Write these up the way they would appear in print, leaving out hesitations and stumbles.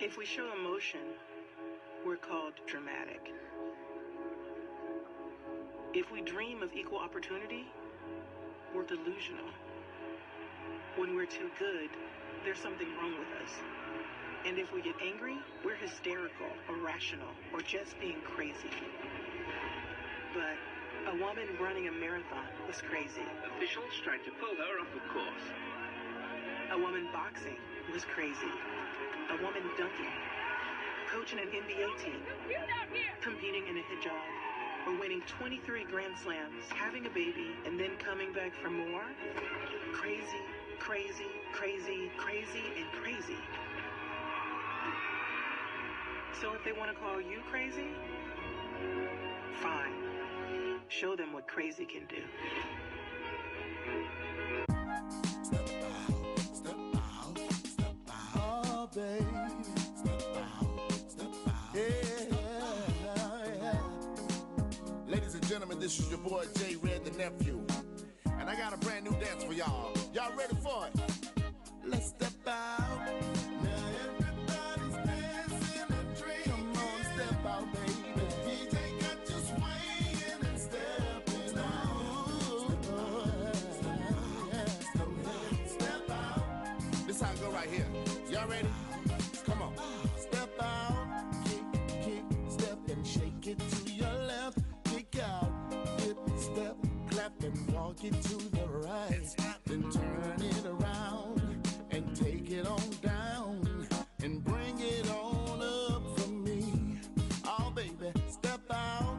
If we show emotion, we're called dramatic. If we dream of equal opportunity, we're delusional. When we're too good, there's something wrong with us. And if we get angry, we're hysterical, irrational, or just being crazy. But a woman running a marathon is crazy. Officials tried to pull her off of course. A woman boxing was crazy. A woman dunking, coaching an NBA team, competing in a hijab, or winning 23 Grand Slams, having a baby, and then coming back for more. Crazy, crazy, crazy, crazy, and crazy. So if they want to call you crazy, fine. Show them what crazy can do. Step out, oh baby. Step out, yeah. Ladies and gentlemen, this is your boy J.R.L, the nephew, and I got a brand new dance for y'all. Y'all ready for it? Let's step out. Now everybody's dancing and dreaming. Come on, step out, baby. DJ got you swaying and stepping out. Step out. This how I go right here. Y'all ready? Come on. Step out. Kick, step and shake it to your left. Kick out. Dip, step, clap and walk it to the right. Then turn it around and take it on down and bring it on up for me. Oh baby, step out,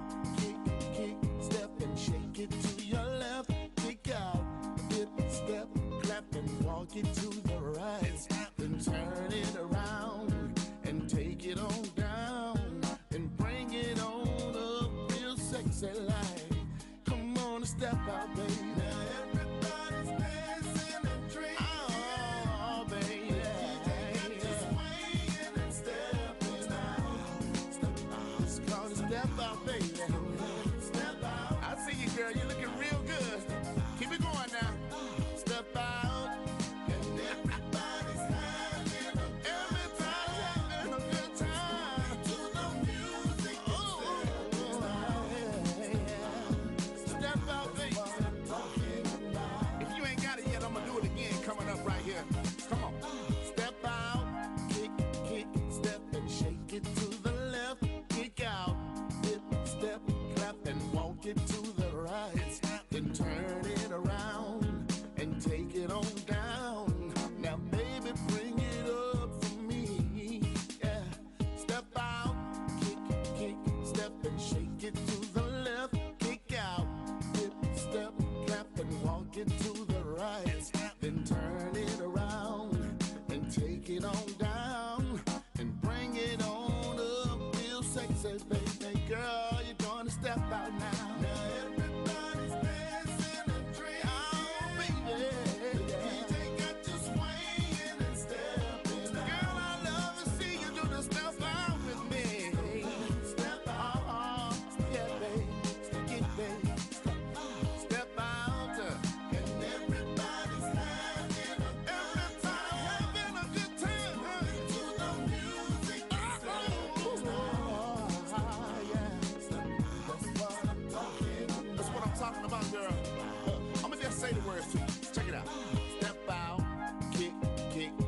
kick, step and shake it to your left. Kick out, dip, step, clap and walk it to the right. Then turn it around and take it on down and bring it on up real sexy like. Come on and step out, baby. Girl, you're looking real good. Keep it going now. Step out. And everybody's having a good time. To the music. Step out, baby. If you ain't got it yet, I'm gonna do it again. Coming up right here. Come on. Step out. Kick, step and shake it to the left. Kick out. Dip, step, clap and walk it to the right, then turn it around and take it on down. Now baby, bring it up for me. Yeah, step out, kick, step and shake it to the left. Kick out, dip, step, clap and walk it to the right. Then turn it around and take it on down and bring it on up real sexy, baby girl. You're gonna step out now. Say the words to you. Check it out. Step out, kick,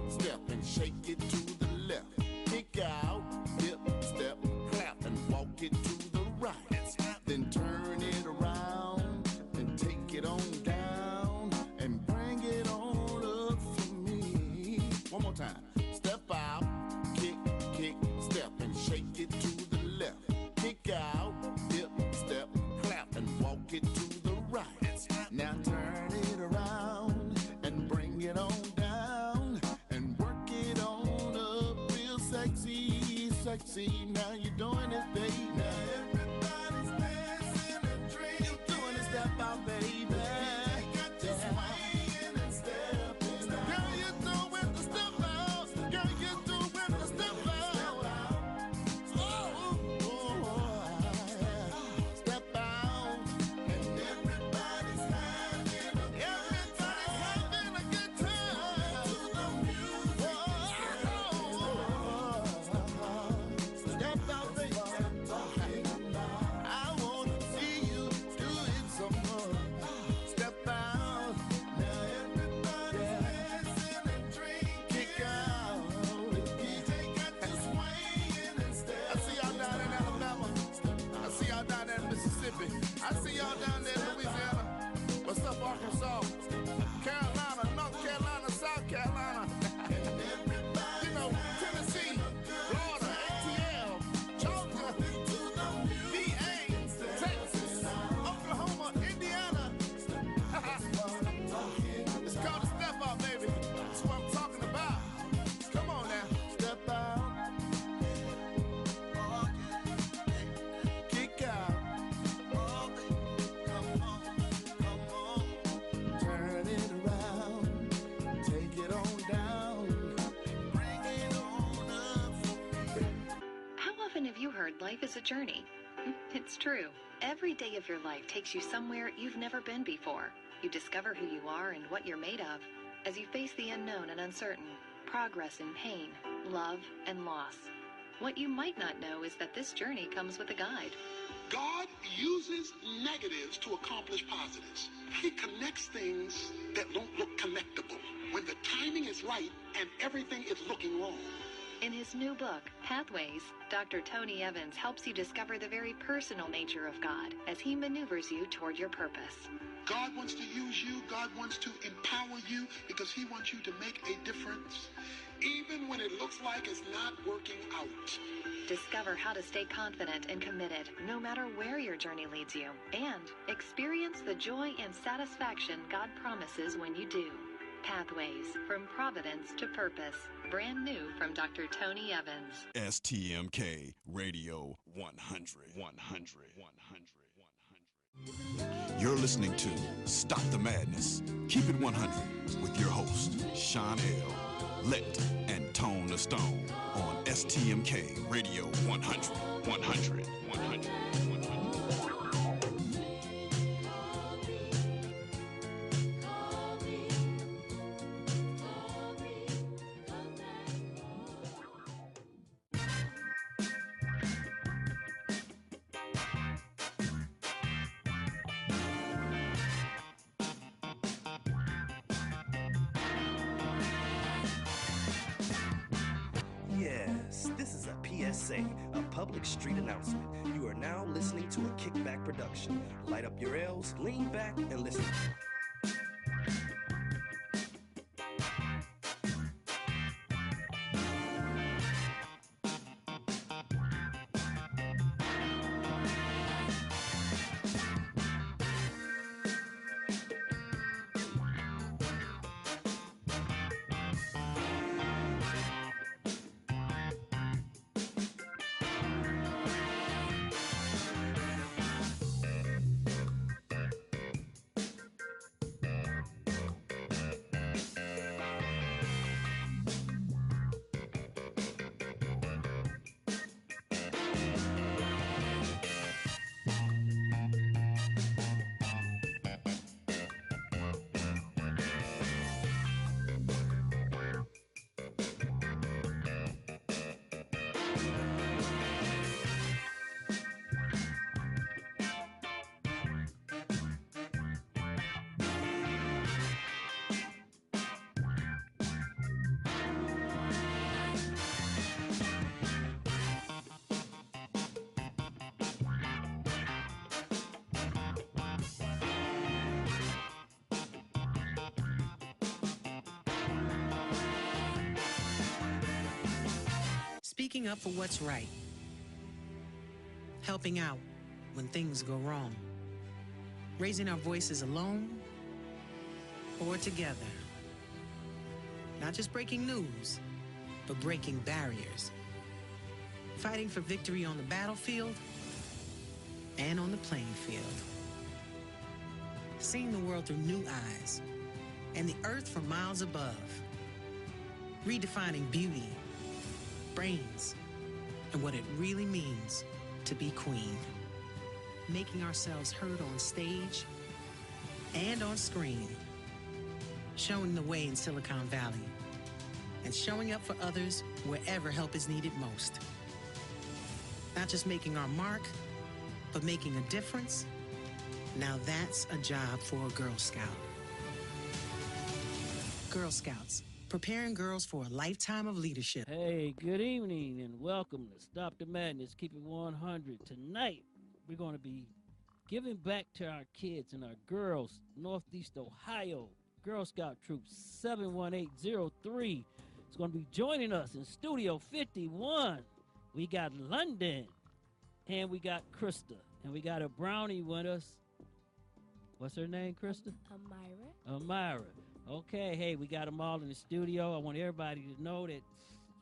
step and shake it to the left. Kick out, dip, step, clap and walk it to the right. Then turn it around and take it on down and bring it on up for me. One more time. Step out, kick, step and shake it to the left. Kick out, dip, step, clap and walk it to the right. Now turn it around and bring it on down and work it on up real sexy. Now you're doing it, baby. Now everybody's dancing and dreaming. You're doing it, step out, baby. Got you swaying and stepping out. Girl, you're doing the step out. Girl, you're doing the step out. Step out. And everybody's having a good time. To the music. heard life is a journey. It's true. Every day of your life takes you somewhere you've never been before. You discover who you are and what you're made of as you face the unknown and uncertain, progress and pain, love and loss. What you might not know is that this journey comes with a guide. God uses negatives to accomplish positives. He connects things that don't look connectable when the timing is right and everything is looking wrong. In his new book, Pathways, Dr. Tony Evans helps you discover the very personal nature of God as he maneuvers you toward your purpose. God wants to use you. God wants to empower you because he wants you to make a difference, even when it looks like it's not working out. Discover how to stay confident and committed no matter where your journey leads you, and experience the joy and satisfaction God promises when you do. Pathways, from Providence to Purpose. Brand new from Dr. Tony Evans. STMK Radio 100. You're listening to Stop the Madness, Keep It 100 with your host, Shawn L, Lit, and Tone the Stone on STMK Radio 100. Yes, this is a PSA, a public street announcement. You are now listening to a Kickback production. Light up your L's, lean back, and listen. Speaking up for what's right. Helping out when things go wrong. Raising our voices alone or together. Not just breaking news, but breaking barriers. Fighting for victory on the battlefield and on the playing field. Seeing the world through new eyes and the earth from miles above. Redefining beauty, brains, and what it really means to be queen. Making ourselves heard on stage and on screen. Showing the way in Silicon Valley. And showing up for others wherever help is needed most. Not just making our mark, but making a difference. Now that's a job for a Girl Scout. Girl Scouts, preparing girls for a lifetime of leadership. Hey, good evening and welcome to Stop the Madness, Keep It 100. Tonight, we're going to be giving back to our kids and our girls, Northeast Ohio, Girl Scout Troop 71803. It's going to be joining us in Studio 51. We got Londyn, and we got Christa, and we got a brownie with us. What's her name, Christa? Amara. Okay, hey, we got them all in the studio. I want everybody to know that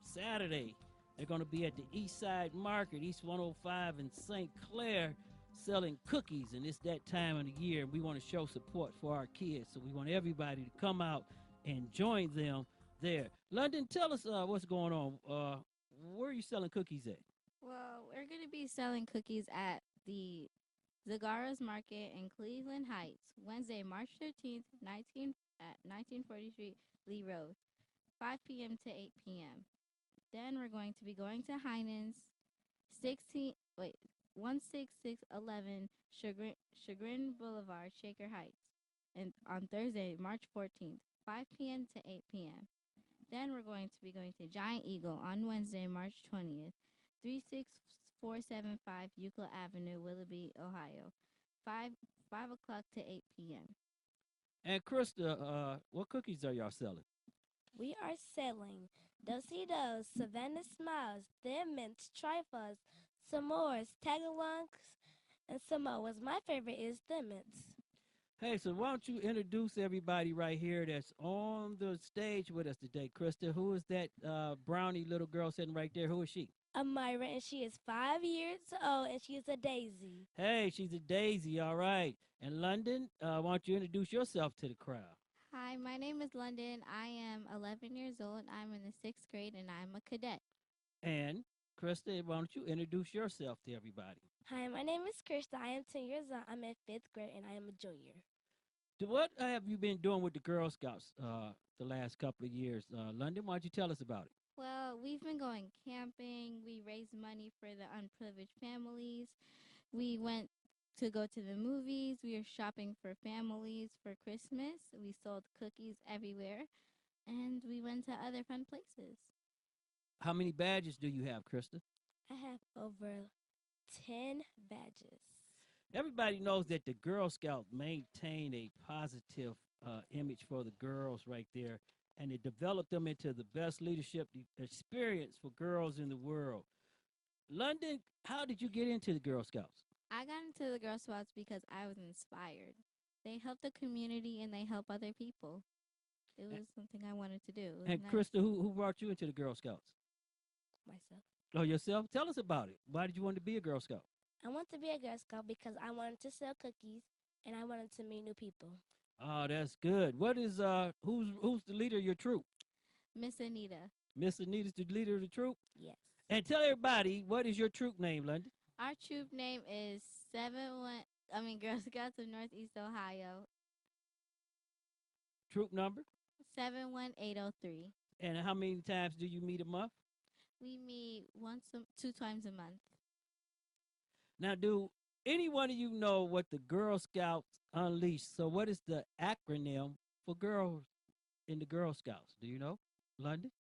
Saturday, they're going to be at the East Side Market, East 105 in St. Clair, selling cookies, and it's that time of the year. We want to show support for our kids, so we want everybody to come out and join them there. Londyn, tell us what's going on. Where are you selling cookies at? Well, we're going to be selling cookies at the Zagaras Market in Cleveland Heights, Wednesday, March 13th, 1943 Lee Road, 5 p.m. to 8 p.m. Then we're going to be going to Heinen's 16 wait 16611 Chagrin Boulevard, Shaker Heights, and on Thursday, March 14th, 5 p.m. to 8 p.m. Then we're going to be going to Giant Eagle on Wednesday, March 20th, 36475 Euclid Avenue, Willoughby, Ohio, 5 5 o'clock to 8 p.m. And Krista, what cookies are y'all selling? We are selling Dositos, Savannah Smiles, Thin Mints, Trifles, S'mores, Tagalongs, and Samoas. My favorite is Thin Mints. Hey, so why don't you introduce everybody right here that's on the stage with us today? Krista, who is that brownie little girl sitting right there? Who is she? Amara, and she is 5 years old, and she is a daisy. Hey, she's a daisy, all right. And Londyn, why don't you introduce yourself to the crowd? Hi, my name is Londyn. I am 11 years old. I'm in the 6th grade and I'm a cadet. And Krista, why don't you introduce yourself to everybody? Hi, my name is Christa. I am 10 years old. I'm in 5th grade, and I am a junior. What have you been doing with the Girl Scouts the last couple of years? Londyn, why don't you tell us about it? Well, we've been going camping. We raised money for the unprivileged families. We went to go to the movies. We are shopping for families for Christmas. We sold cookies everywhere. And we went to other fun places. How many badges do you have, Krista? I have over 10 badges. Everybody knows that the Girl Scouts maintain a positive image for the girls right there, and it developed them into the best leadership experience for girls in the world. Londyn, how did you get into the Girl Scouts? I got into the Girl Scouts because I was inspired. They help the community and they help other people. It was something I wanted to do. It was And nice. Krista, who brought you into the Girl Scouts? Myself. Oh, yourself? Tell us about it. Why did you want to be a Girl Scout? I want to be a Girl Scout because I wanted to sell cookies and I wanted to meet new people. Oh, that's good. What is who's the leader of your troop? Miss Anita. Miss Anita's the leader of the troop? Yes. And tell everybody, what is your troop name, Londyn? Our troop name is Girl Scouts of Northeast Ohio. Troop number? 71803. And how many times do you meet a month? We meet two times a month. Now, do any one of you know what the Girl Scouts Unleashed? So, what is the acronym for girls in the Girl Scouts? Do you know, Londyn?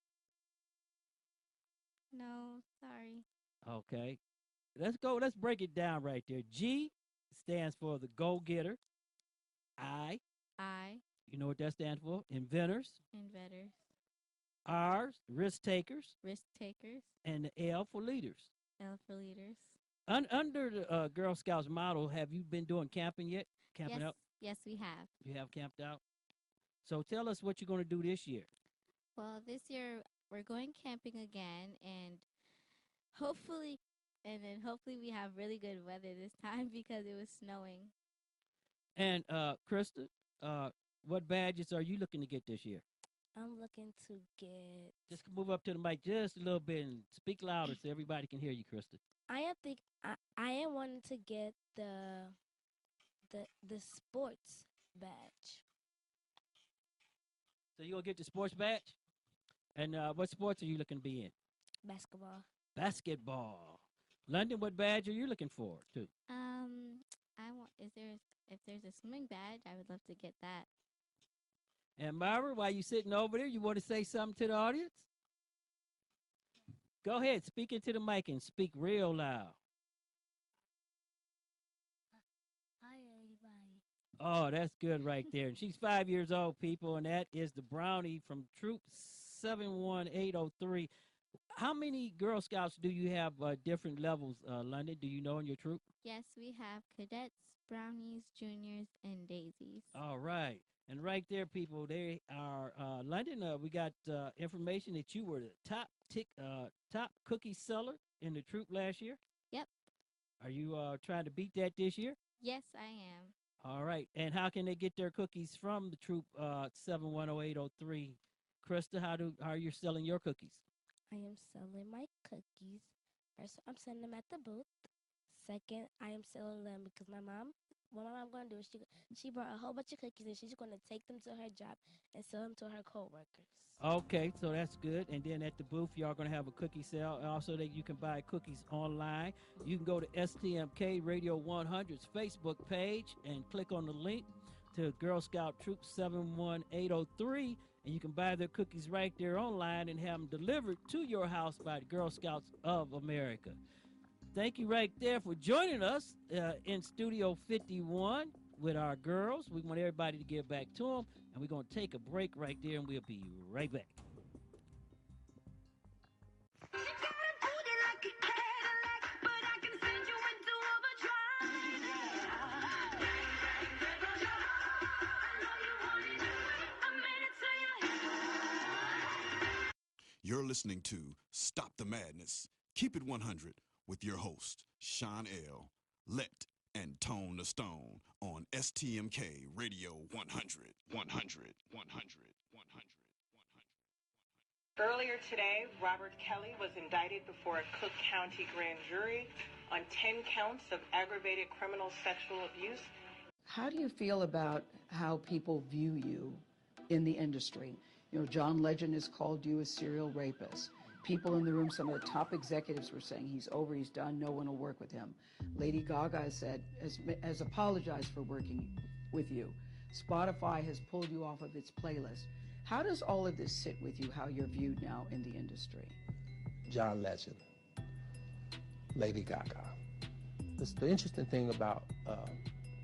No, sorry. Okay, let's go. Let's break it down right there. G stands for the Go Getter. I, you know what that stands for? Inventors. Inventors. R, risk takers. Risk takers. And the L for leaders. L for leaders. Under the Girl Scouts model, have you been doing camping yet? Camping yes, out? Yes, we have. You have camped out? So tell us what you're going to do this year. Well, this year we're going camping again, and hopefully we have really good weather this time because it was snowing. And Krista, what badges are you looking to get this year? I'm looking to get. Just move up to the mic just a little bit and speak louder so everybody can hear you, Krista. I am wanting to get the sports badge. So you gonna get the sports badge? And what sports are you looking to be in? Basketball. Basketball. Londyn, what badge are you looking for too? If there's a swimming badge, I would love to get that. And Amara, while you sitting over there, you want to say something to the audience? Go ahead, speak into the mic and speak real loud. Hi, everybody. Oh, that's good right there. And she's 5 years old, people, and that is the brownie from Troop 71803. How many Girl Scouts do you have different levels, Londyn? Do you know in your troop? Yes, we have cadets, brownies, juniors, and daisies. All right. And right there, people, they are Londyn. We got information that you were the top cookie seller in the troop last year. Yep. Are you trying to beat that this year? Yes, I am. All right. And how can they get their cookies from the troop 71803? Krista, how are you selling your cookies? I am selling my cookies First, I'm selling them at the booth. Second, I am selling them because what my mom gonna do is she brought a whole bunch of cookies and she's gonna take them to her job and sell them to her coworkers. Okay, so that's good. And then at the booth, y'all gonna have a cookie sale. Also, that you can buy cookies online. You can go to STMK Radio 100's Facebook page and click on the link to Girl Scout Troop 71803, and you can buy their cookies right there online and have them delivered to your house by the Girl Scouts of America. Thank you right there for joining us in Studio 51 with our girls. We want everybody to get back to them, and we're going to take a break right there, and we'll be right back. You're listening to Stop the Madness, Keep It 100 with your host, Shawn L, Let and Tone the Stone on STMK Radio 100. Earlier today, Robert Kelly was indicted before a Cook County grand jury on 10 counts of aggravated criminal sexual abuse. How do you feel about how people view you in the industry? You know, John Legend has called you a serial rapist. People in the room, some of the top executives were saying he's over, he's done, no one will work with him. Lady Gaga has apologized for working with you. Spotify has pulled you off of its playlist. How does all of this sit with you, how you're viewed now in the industry? John Legend, Lady Gaga. The interesting thing about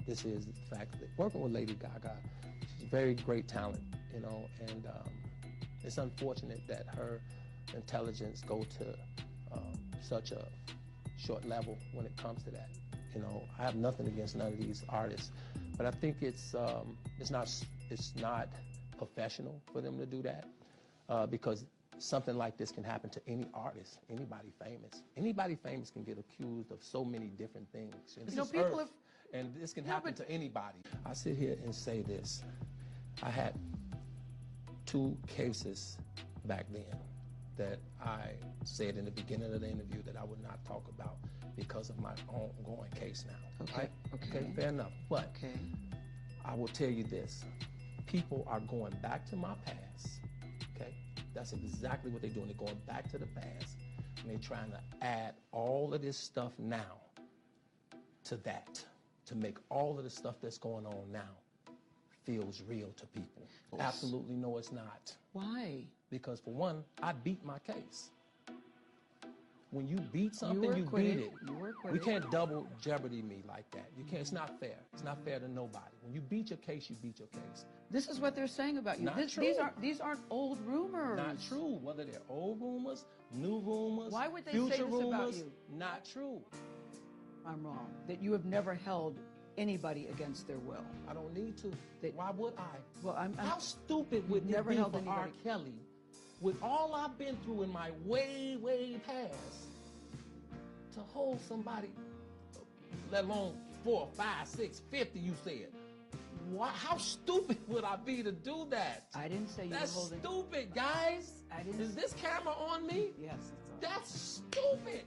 this is the fact that working with Lady Gaga, she's a very great talent, you know, and it's unfortunate that her intelligence go to such a short level when it comes to that. You know, I have nothing against none of these artists, but I think it's not professional for them to do that because something like this can happen to any artist, anybody famous. Anybody famous can get accused of so many different things. And this is Earth, and this can happen to anybody. I sit here and say this. I had 2 cases back then that I said in the beginning of the interview that I would not talk about because of my ongoing case now. Okay. Right? Okay, fair enough. But I will tell you this. People are going back to my past, okay? That's exactly what they're doing. They're going back to the past, and they're trying to add all of this stuff now to that, to make all of the stuff that's going on now feels real to people. Yes. Absolutely no, it's not. Why? Because for one, I beat my case. When you beat something, you beat it. We can't double jeopardy me like that. You can't. It's not fair. It's not fair to nobody. When you beat your case, you beat your case. This is what they're saying about you. Not true. These aren't old rumors. Not true. Whether they're old rumors, new rumors, why would they future say this rumors, about you? Not true. I'm wrong. That you have never held anybody against their will. I don't need to. Why would I? Well, How stupid would it be for R. Kelly, with all I've been through in my way, way past, to hold somebody, let alone 4, 5, 6, 50, you said. Why, how stupid would I be to do that? I didn't say you That's were holding... stupid, guys. Is this camera on me? Yes. That's stupid.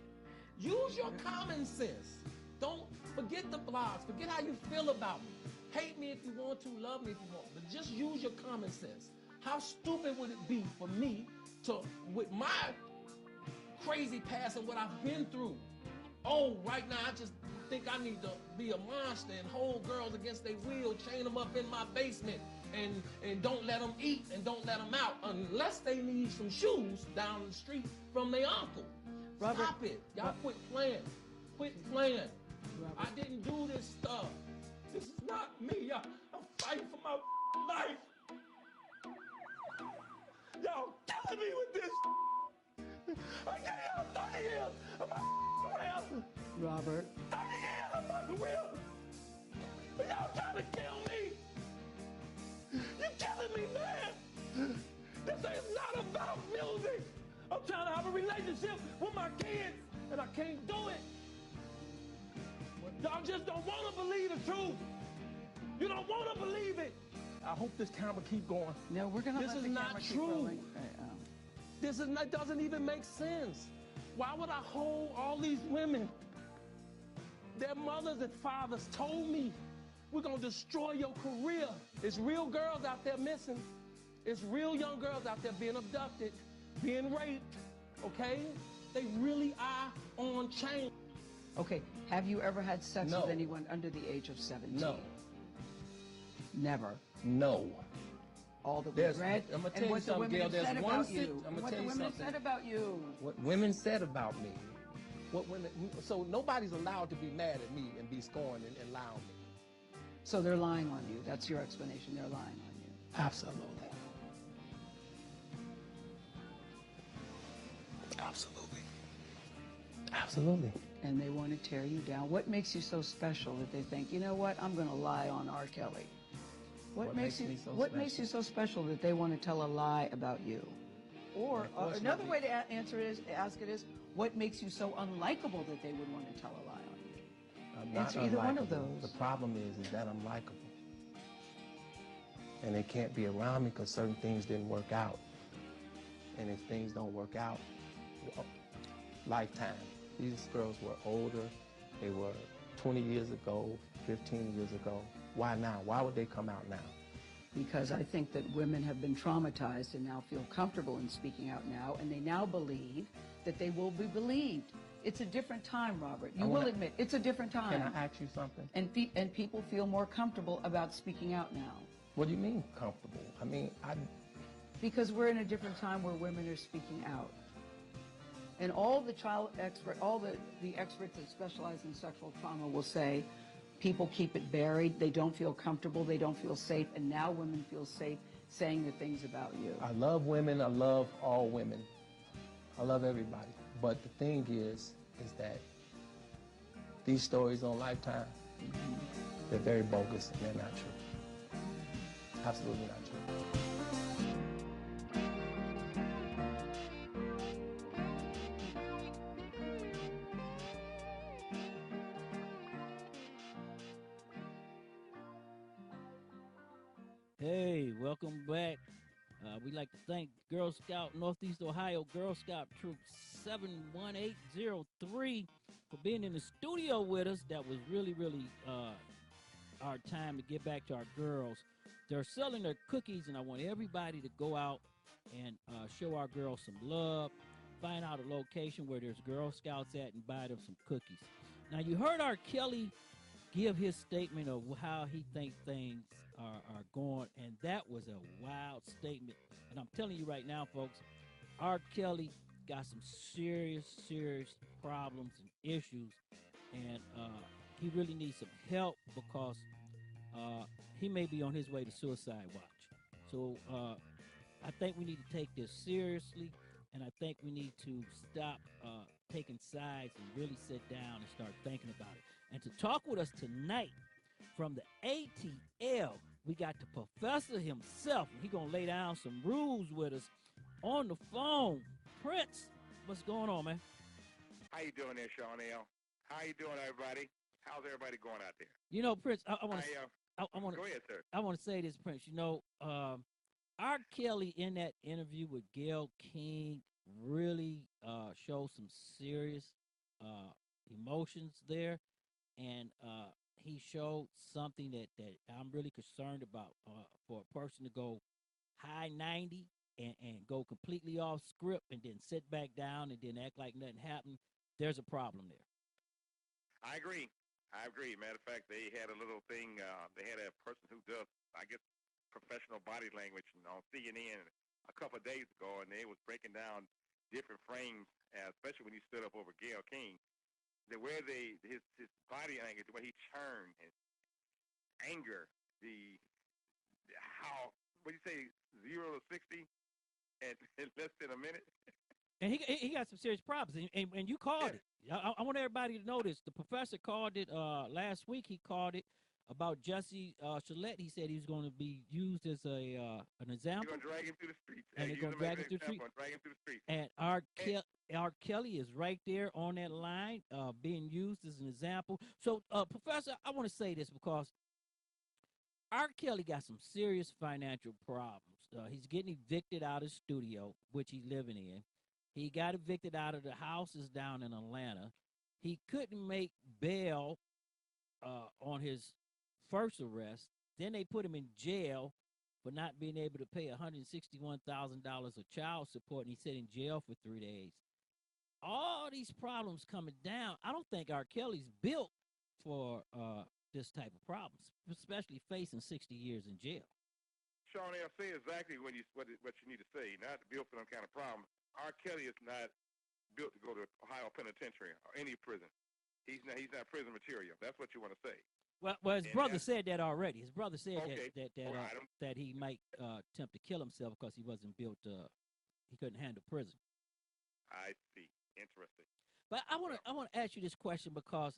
Use your common sense. Don't forget the blogs. Forget how you feel about me. Hate me if you want to, love me if you want, but just use your common sense. How stupid would it be for me to, with my crazy past and what I've been through, right now I just think I need to be a monster and hold girls against their will, chain them up in my basement, and don't let them eat and don't let them out unless they need some shoes down the street from their uncle. Robert, stop it. Y'all quit playing. Quit playing. Robert. I didn't do this stuff. This is not me. I'm fighting for my life. Y'all killing me with this. I gave y'all 30 years of my career. Robert. 30 years of my career. But y'all trying to kill me. You're killing me, man. This is not about music. I'm trying to have a relationship with my kids, and I can't do it. Y'all just don't want to believe the truth. You don't want to believe it. I hope this camera keep going. No, we're going to let the camera keep rolling. This is not true. This doesn't even make sense. Why would I hold all these women? Their mothers and fathers told me, we're gonna destroy your career. It's real girls out there missing. It's real young girls out there being abducted, being raped, okay? They really are on chain. Okay, have you ever had sex No. with anyone under the age of 17? No. Never. No. All that we read, I'm gonna and tell you what the something, women Gail. have There's said one about sit. you. I'm gonna What tell the you women have something. said about you. What women said about me. What women. So nobody's allowed to be mad at me and be scorned and lie on me. So they're lying on you. That's your explanation. They're lying on you. Absolutely. Absolutely. Absolutely. And they want to tear you down. What makes you so special that they think, you know what, I'm going to lie on R. Kelly? What makes you so special that they want to tell a lie about you? Or another way to answer it is, ask it is, what makes you so unlikable that they would want to tell a lie on you? I'm not Answer either one of unlikable. those. The problem is that I'm likable. And they can't be around me because certain things didn't work out. And if things don't work out, well, lifetime. These girls were older. They were 20 years ago, 15 years ago. Why now? Why would they come out now? Because I think that women have been traumatized and now feel comfortable in speaking out now, and they now believe that they will be believed. It's a different time, Robert. You will admit, it's a different time. Can I ask you something? And people feel more comfortable about speaking out now. What do you mean comfortable? I mean, Because we're in a different time where women are speaking out. And all the the experts that specialize in sexual trauma will say, people keep it buried, they don't feel comfortable, they don't feel safe, and now women feel safe saying the things about you. I love women, I love all women. I love everybody. But the thing is that these stories on Lifetime, they're very bogus and they're not true. Absolutely not true. Hey, welcome back. We'd like to thank Girl Scout Northeast Ohio Girl Scout Troop 71803 for being in the studio with us. That was really our time to get back to our girls. They're selling their cookies, and I want everybody to go out and show our girls some love, find out a location where there's Girl Scouts at, and buy them some cookies. Now, you heard R. Kelly give his statement of how he thinks things are going, and that was a wild statement. And I'm telling you right now, folks, R. Kelly got some serious problems and issues, and he really needs some help because he may be on his way to suicide watch. So I think we need to take this seriously, and I think we need to stop taking sides and really sit down and start thinking about it. And to talk with us tonight from the ATL, we got the professor himself. He's going to lay down some rules with us on the phone. Prince, what's going on, man? How you doing there, Shawn L? How you doing, everybody? How's everybody going out there? You know, Prince, I want to go ahead, sir. I want to say this, Prince. You know, R. Kelly in that interview with Gayle King really showed some serious emotions there, and he showed something that I'm really concerned about. For a person to go high 90 and go completely off script and then sit back down and then act like nothing happened, there's a problem there. I agree. Matter of fact, they had a little thing. They had a person who does, I guess, professional body language on CNN a couple of days ago, and they was breaking down different frames, especially when he stood up over Gayle King. The way his body language, the way he turned, and anger, what do you say, 0 to 60 in less than a minute? And he got some serious problems, and you called it. I want everybody to know this. The professor called it last week. He called it about Jesse Smollett. He said he was going to be used as an example. They're going to drag him through the streets. And they're going to drag him through the streets. And R. Kelly is right there on that line, being used as an example. So, Professor, I want to say this because R. Kelly got some serious financial problems. He's getting evicted out of his studio, which he's living in. He got evicted out of the houses down in Atlanta. He couldn't make bail on his first arrest. Then they put him in jail for not being able to pay $161,000 of child support, and he sat in jail for 3 days. All these problems coming down. I don't think R. Kelly's built for this type of problems, especially facing 60 years in jail. Shawn L, say exactly what you need to say. Not built for them kind of problem. R. Kelly is not built to go to Ohio Penitentiary or any prison. He's not prison material. That's what you want to say. Well, his brother said that already. His brother said right. that he might attempt to kill himself because he wasn't built. He couldn't handle prison. I see. Interesting. But I want to ask you this question because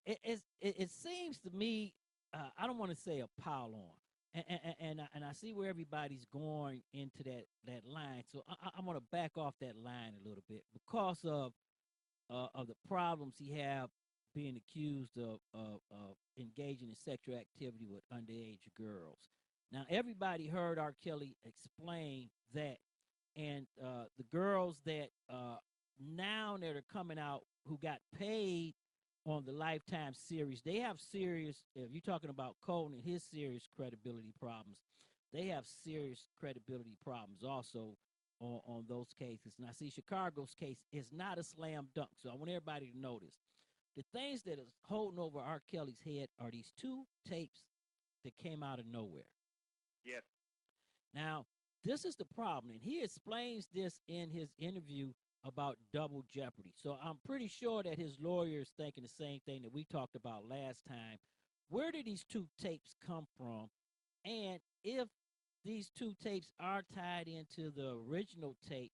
it seems to me I don't want to say a pile on, and I see where everybody's going into that line. So I want to back off that line a little bit because of the problems he have being accused of engaging in sexual activity with underage girls. Now, everybody heard R. Kelly explain that, and the girls that now that are coming out who got paid on the Lifetime series, they have serious, if you're talking about Cole and his serious credibility problems, they have serious credibility problems also on those cases. Now, see, Chicago's case is not a slam dunk, so I want everybody to know this. The things that is holding over R. Kelly's head are these 2 tapes that came out of nowhere. Yes. Now, this is the problem, and he explains this in his interview about double jeopardy. So I'm pretty sure that his lawyer is thinking the same thing that we talked about last time. Where did these 2 tapes come from? And if these 2 tapes are tied into the original tape,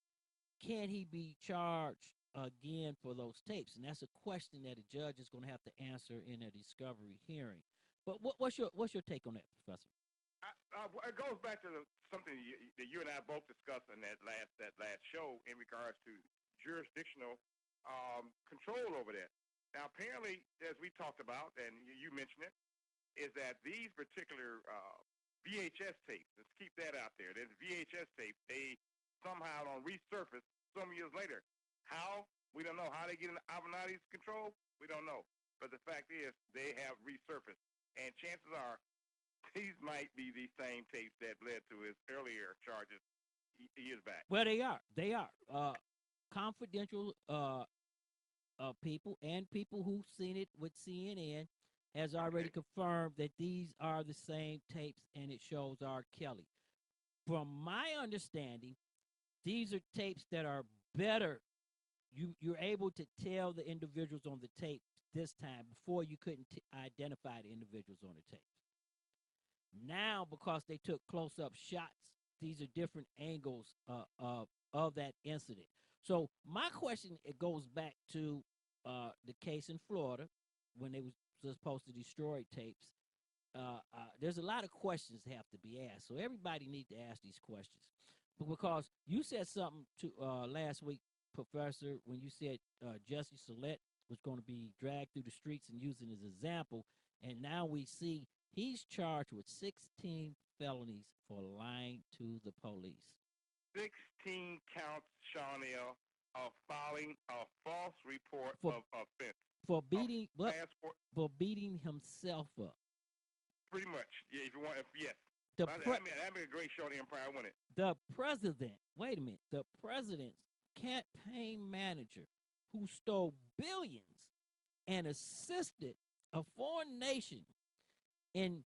can he be charged again for those tapes? And that's a question that a judge is going to have to answer in a discovery hearing. But what's your take on that, Professor? It goes back to something that you and I both discussed in that last show in regards to jurisdictional control over that. Now, apparently, as we talked about, and you mentioned it, is that these particular VHS tapes, let's keep that out there. There's VHS tapes. They somehow don't resurface some years later. How? We don't know. How they get in Avenatti's control? We don't know. But the fact is, they have resurfaced. And chances are, these might be the same tapes that led to his earlier charges years back. Well, they are. They are. Confidential people and people who've seen it with CNN has already confirmed that these are the same tapes, and it shows R. Kelly. From my understanding, these are tapes that are better. You're able to tell the individuals on the tape this time. Before, you couldn't identify the individuals on the tapes. Now, because they took close-up shots, these are different angles of that incident. So my question, it goes back to the case in Florida when they was supposed to destroy tapes. There's a lot of questions that have to be asked. So everybody needs to ask these questions. But because you said something to last week, Professor, when you said Jesse Smollett was going to be dragged through the streets and used as an example, and now we see he's charged with 16 felonies for lying to the police. 16 counts, Shawn L, of filing a false report of offense. For beating himself up. Pretty much. Yeah, if you want, yes. That'd be a great show on the Empire, wouldn't it? The president, wait a minute, the president's campaign manager who stole billions and assisted a foreign nation in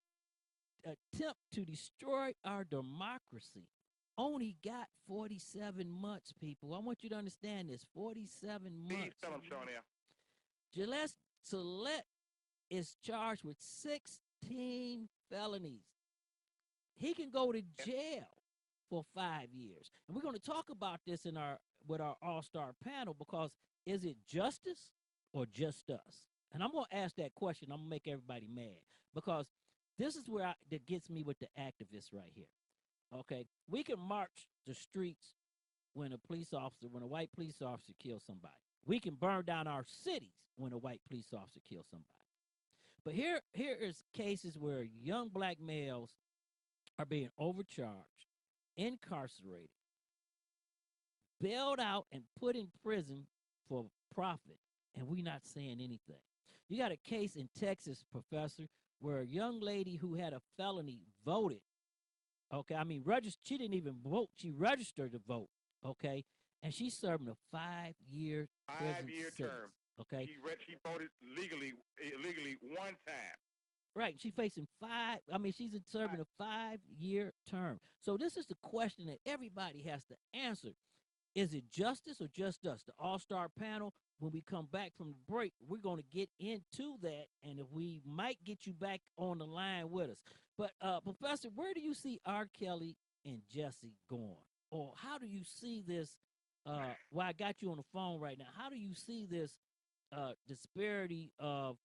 attempt to destroy our democracy only got 47 months, people. I want you to understand this, 47 months. Please tell him, Shawn L. Gillette Select is charged with 16 felonies. He can go to jail for 5 years. And we're going to talk about this with our all-star panel, because is it justice or just us? And I'm going to ask that question. I'm going to make everybody mad, because this is where that gets me with the activists right here. Okay, we can march the streets when a white police officer kills somebody. We can burn down our cities when a white police officer kills somebody. But here is cases where young black males are being overcharged, incarcerated, bailed out and put in prison for profit, and we're not saying anything. You got a case in Texas, Professor, where a young lady who had a felony voted. Okay, I mean, she didn't even vote. She registered to vote. Okay, and she's serving a 5-year prison term. Okay, She voted illegally one time. Right, she's facing she's serving a 5-year term. So this is the question that everybody has to answer. Is it justice or just us? The all-star panel, when we come back from the break, we're going to get into that, and if we might get you back on the line with us. But, Professor, where do you see R. Kelly and Jesse going? Or how do you see this, I got you on the phone right now, how do you see this disparity of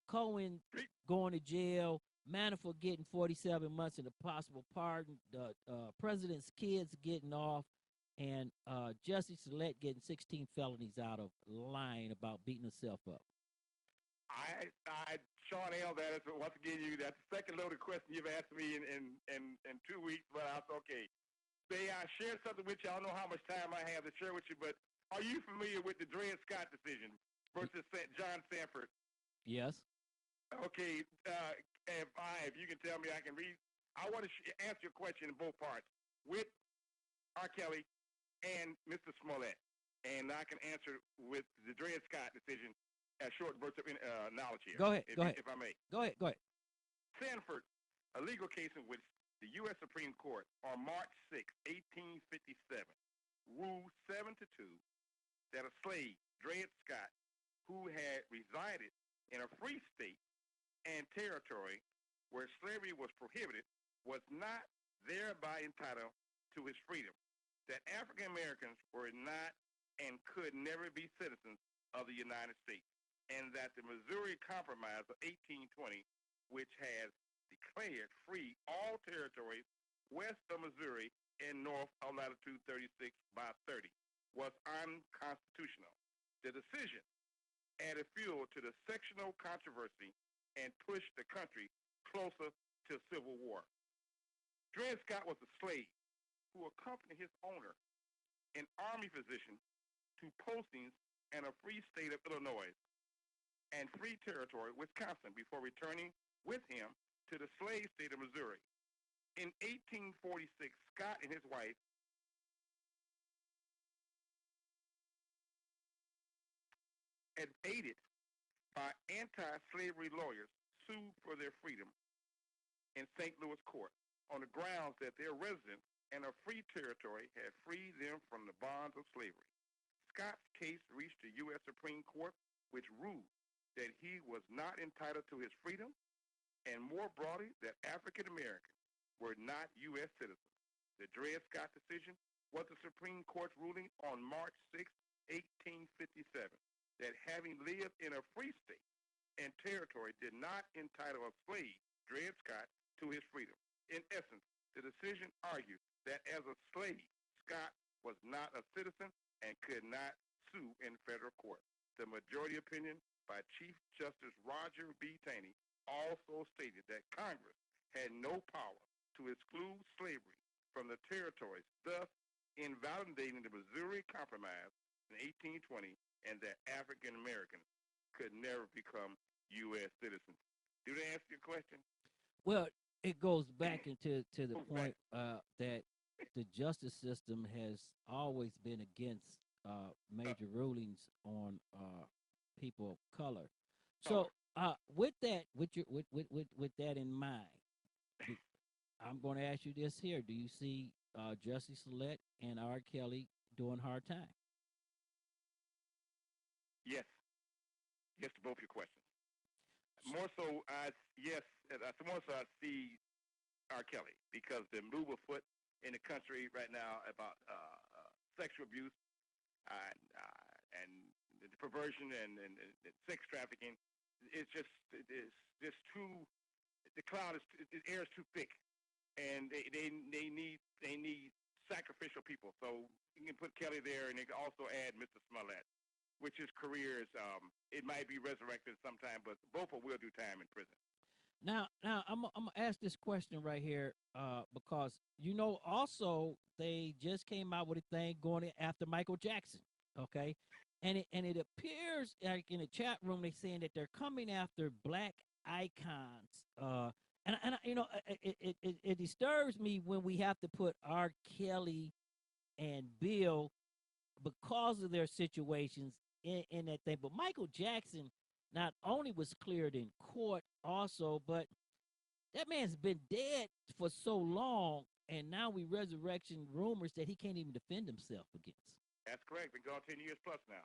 Cohen going to jail, Manafort getting 47 months and a possible pardon, the president's kids getting off, and Jussie Smollett getting 16 felonies out of lying about beating herself up? Shawn L, that is, once again, that's the second loaded question you've asked me in 2 weeks, but I was okay. I shared something with you. I don't know how much time I have to share with you, but are you familiar with the Dred Scott decision versus John Sanford? Yes. Okay, if you can tell me, I can read. I want to answer your question in both parts with R. Kelly and Mr. Smollett, and I can answer with the Dred Scott decision as short bursts of knowledge here. Go ahead. If I may. Go ahead. Sanford, a legal case in which the U.S. Supreme Court on March 6, 1857, ruled 7-2 that a slave, Dred Scott, who had resided in a free state and territory where slavery was prohibited, was not thereby entitled to his freedom, that African Americans were not and could never be citizens of the United States, and that the Missouri Compromise of 1820, which has declared free all territories west of Missouri and north of latitude 36 by 30, was unconstitutional. The decision added fuel to the sectional controversy and pushed the country closer to civil war. Dred Scott was a slave who accompanied his owner, an army physician, to postings in a free state of Illinois and free territory, Wisconsin, before returning with him to the slave state of Missouri. In 1846, Scott and his wife aided by anti-slavery lawyers sued for their freedom in St. Louis court on the grounds that their residence in a free territory had freed them from the bonds of slavery. Scott's case reached the U.S. Supreme Court, which ruled that he was not entitled to his freedom, and more broadly, that African Americans were not U.S. citizens. The Dred Scott decision was the Supreme Court's ruling on March 6, 1857, that having lived in a free state and territory did not entitle a slave, Dred Scott, to his freedom. In essence, the decision argued that as a slave, Scott was not a citizen and could not sue in federal court. The majority opinion by Chief Justice Roger B. Taney also stated that Congress had no power to exclude slavery from the territories, thus invalidating the Missouri Compromise in 1820, and that African Americans could never become U.S. citizens. Do they answer your question? Well, it goes back into the point that the justice system has always been against major rulings on people of color. So with that in mind, I'm going to ask you this here: do you see Jussie Smollett and R. Kelly doing hard time? Yes. Yes to both your questions. More so, I see R. Kelly, because the move afoot in the country right now about sexual abuse and the perversion and sex trafficking, it's just too, the cloud the air is too thick, and they need sacrificial people. So you can put Kelly there, and they can also add Mr. Smollett, which his career is, it might be resurrected sometime, but both will do time in prison. Now I'm gonna ask this question right here, because also they just came out with a thing going after Michael Jackson, okay, and it appears like in the chat room they saying that they're coming after black icons, it disturbs me when we have to put R. Kelly and Bill because of their situations in that thing, but Michael Jackson not only was cleared in court also, but that man's been dead for so long, and now we resurrection rumors that he can't even defend himself against. That's correct. Been gone 10 years plus now.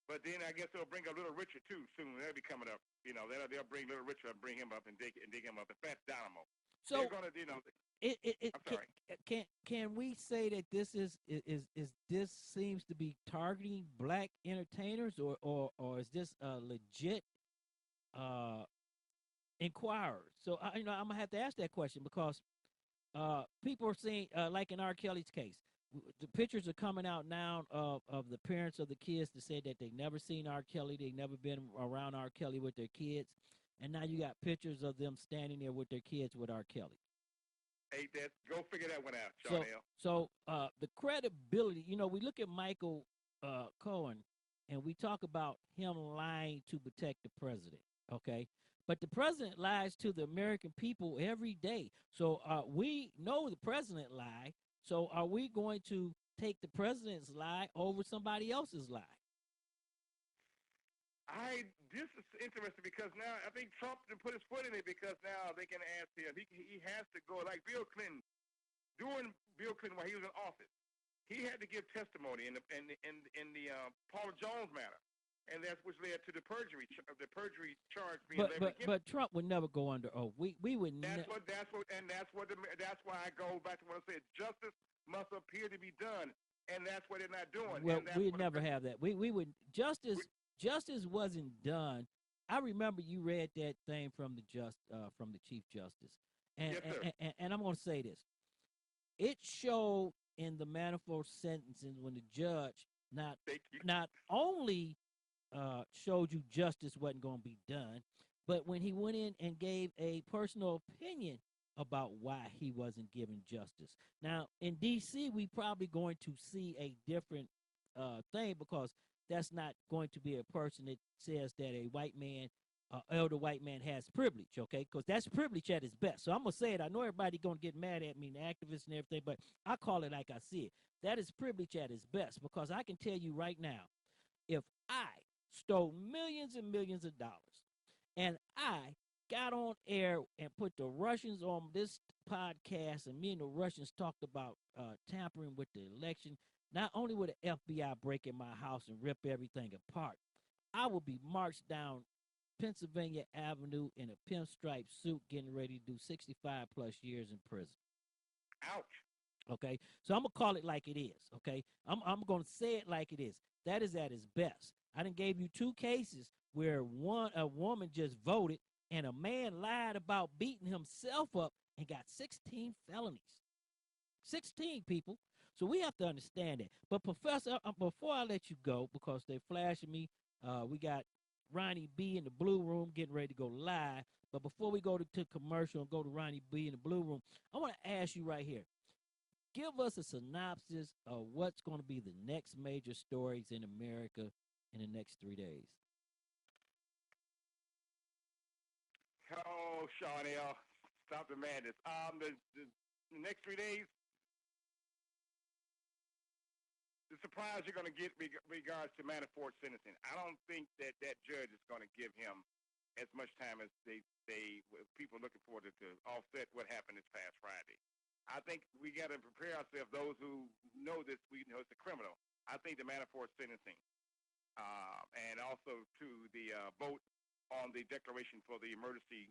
But then I guess they'll bring up Little Richard too soon. They'll be coming up. They'll bring Little Richard and bring him up and dig him up. And Fats Dynamo. So they're gonna, I'm sorry. Can we say that this is this seems to be targeting black entertainers, or is this a legit inquirers? So I'm gonna have to ask that question because people are saying, like in R. Kelly's case, the pictures are coming out now of the parents of the kids that said that they never seen R. Kelly, they never been around R. Kelly with their kids, and now you got pictures of them standing there with their kids with R. Kelly. Hey, go figure that one out, Shawn L. So the credibility, we look at Michael Cohen, and we talk about him lying to protect the president, okay? But the president lies to the American people every day. So we know the president lied. So are we going to take the president's lie over somebody else's lie? This is interesting because now I think Trump can put his foot in it because now they can ask him. He has to go like Bill Clinton. During Bill Clinton while he was in office, he had to give testimony in the Paula Jones matter. And that's which led to the perjury charge being levied. But Trump would never go under oath. We would. That's why I go back to what I said. Justice must appear to be done, and that's what they're not doing. Well, we'd never have that. We would justice wasn't done. I remember you read that thing from the Chief Justice, and yes, sir. And I'm going to say this. It showed in the manifold sentences when the judge not only showed you justice wasn't going to be done, but when he went in and gave a personal opinion about why he wasn't given justice. Now, in D.C., we probably going to see a different thing because that's not going to be a person that says that a white man, elder white man has privilege, okay? Because that's privilege at its best. So I'm going to say it. I know everybody going to get mad at me, the activists and everything, but I call it like I see it. That is privilege at its best because I can tell you right now, if I stole millions and millions of dollars and I got on air and put the Russians on this podcast and me and the Russians talked about tampering with the election, not only would the FBI break in my house and rip everything apart, I will be marched down Pennsylvania Avenue in a pinstripe suit getting ready to do 65 plus years in prison. Ouch. Okay, so I'm going to call it like it is, okay? I'm going to say it like it is. That is at its best. I done gave you two cases where a woman just voted and a man lied about beating himself up and got 16 felonies. 16 people. So we have to understand that. But Professor, before I let you go, because they're flashing me, we got Ronnie B in the Blue Room getting ready to go live. But before we go to commercial and go to Ronnie B in the Blue Room, I want to ask you right here. Give us a synopsis of what's going to be the next major stories in America in the next 3 days. Oh, Shawn L, stop the madness. The next 3 days, the surprise you're going to get regards to Manafort's sentencing. I don't think that judge is going to give him as much time as people looking forward to offset what happened this past Friday. I think we got to prepare ourselves, those who know this, we know it's a criminal. I think the Manafort sentencing, and also to the vote on the declaration for the emergency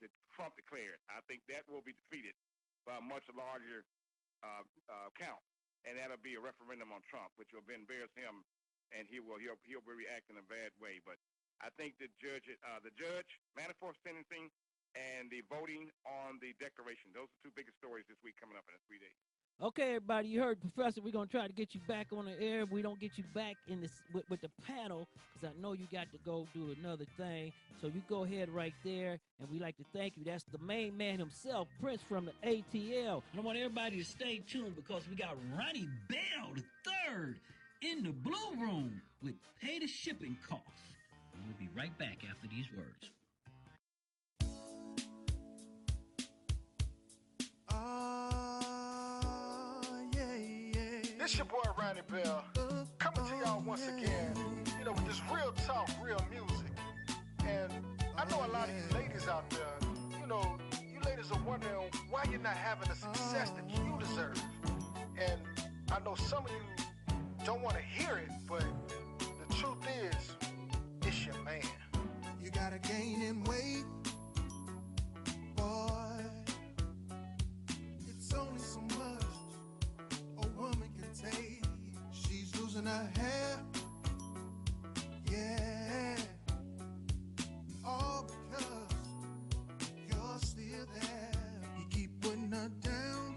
that Trump declared, I think that will be defeated by a much larger count, and that'll be a referendum on Trump, which will embarrass him, and he'll react in a bad way. But I think the judge, Manafort sentencing, and the voting on the declaration. Those are two biggest stories this week coming up in 3 days. Okay, everybody, you heard Professor. We're going to try to get you back on the air. If we don't get you back in this with the panel, because I know you got to go do another thing. So you go ahead right there, and we like to thank you. That's the main man himself, Prince from the ATL. And I want everybody to stay tuned because we got Ronnie Bell the third in the Blue Room with Pay the Shipping Costs. And we'll be right back after these words. It's your boy Ronnie Bell, coming to y'all once again, with this real talk, real music. And I know a lot of you ladies out there, you ladies are wondering why you're not having the success that you deserve. And I know some of you don't want to hear it, but the truth is, it's your man. You gotta gain in weight, boy. It's only so much a woman can take. She's losing her hair, yeah. All because you're still there. You keep putting her down,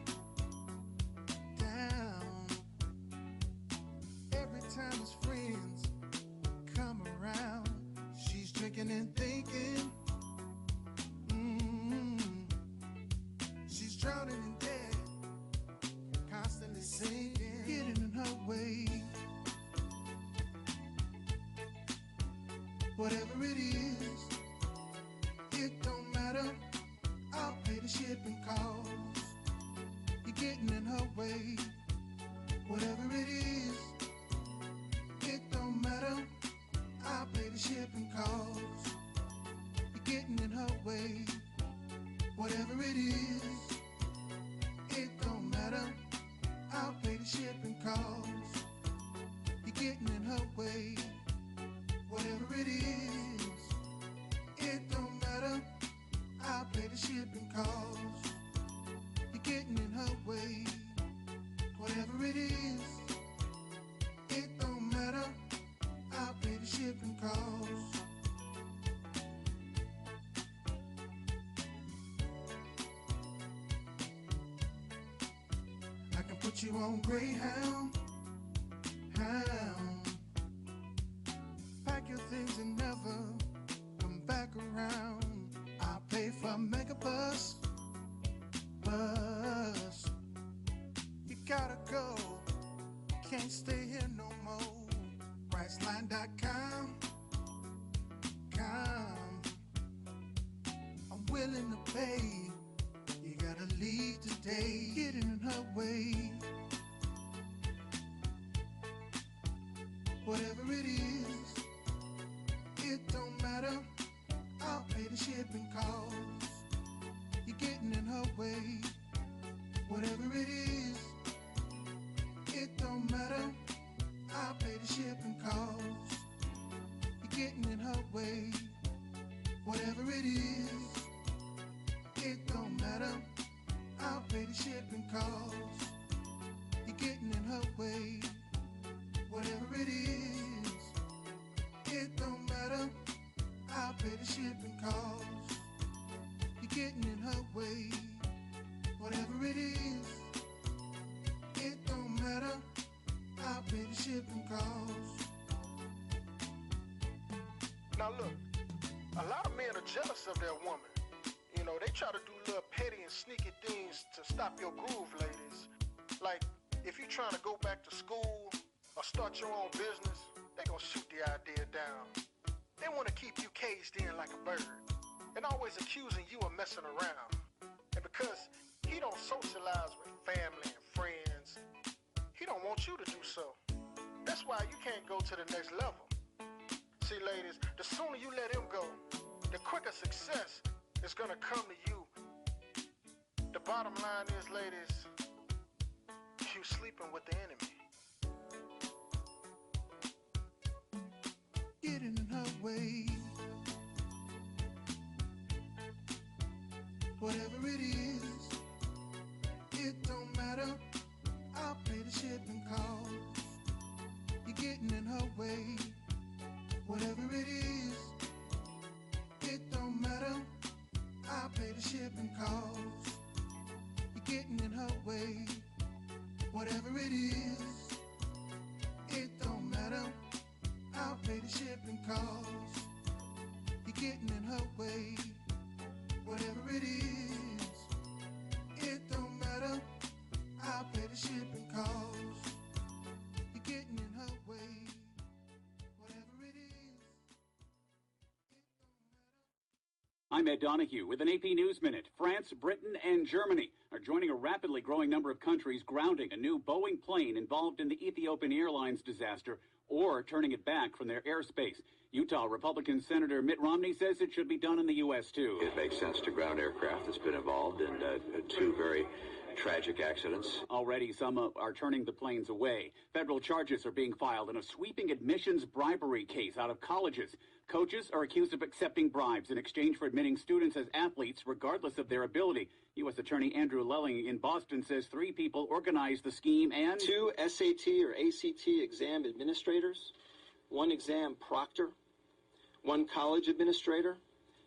down. Every time his friends come around, she's drinking and thinking, she's drowning in debt, constantly sinking, getting in her way. Whatever it is, it don't matter. I'll pay the shipping costs. You're getting in her way. Whatever it is, it don't matter. I'll pay the shipping costs. You're getting in her way. Whatever it is, it don't matter. I'll pay the shipping costs. You're getting in her way. Whatever it is, it don't matter. I'll pay the shipping costs. You're getting in her way. Whatever it is, it don't matter. I'll pay the shipping costs. I can put you on Greyhound, Hound. Pack your things and never come back around. I'll pay for Megabus, bus. You gotta go, can't stay here no more. Priceline.com, I'm willing to pay. You gotta leave today, getting in her way. Whatever it is, it don't matter. I'll pay the shipping costs. You're getting in her way. Whatever it is, it don't matter. I'll pay the shipping costs. You're getting in her way. Whatever it is, it don't matter. I'll pay the shipping costs. You're getting in her way. Whatever it is, it don't matter. I'll pay the shipping costs. You're getting in her way. Whatever it is, it don't matter. I'll pay the shipping costs. Now look, a lot of men are jealous of their woman. They try to do little petty and sneaky things to stop your groove, ladies. Like, if you're trying to go back to school or start your own business, they gonna shoot the idea down. They want to keep you caged in like a bird and always accusing you of messing around. And because he don't socialize with family and friends, he don't want you to do so. That's why you can't go to the next level. See, ladies, the sooner you let him go, the quicker success is gonna come to you. The bottom line is, ladies, you sleeping with the enemy. Getting in her way. Whatever it is, it don't matter. I'll pay the shipping costs. You're getting in her way. Whatever it is, it don't matter. I'll pay the shipping costs. You're getting in her way. it is, it don't matter. I'll pay the shipping costs. You're getting in her way, whatever it is, it don't matter. I'll pay the shipping costs. You're getting in her way, whatever it is. I'm Ed Donahue with an AP News Minute. France, Britain, and Germany are joining a rapidly growing number of countries grounding a new Boeing plane involved in the Ethiopian Airlines disaster or turning it back from their airspace. Utah Republican Senator Mitt Romney says it should be done in the U.S. too. It makes sense to ground aircraft that's been involved in two very tragic accidents. Already, some are turning the planes away. Federal charges are being filed in a sweeping admissions bribery case out of colleges. Coaches are accused of accepting bribes in exchange for admitting students as athletes regardless of their ability. U.S. Attorney Andrew Lelling in Boston says 3 people organized the scheme and 2 SAT or ACT exam administrators, 1 exam proctor, 1 college administrator,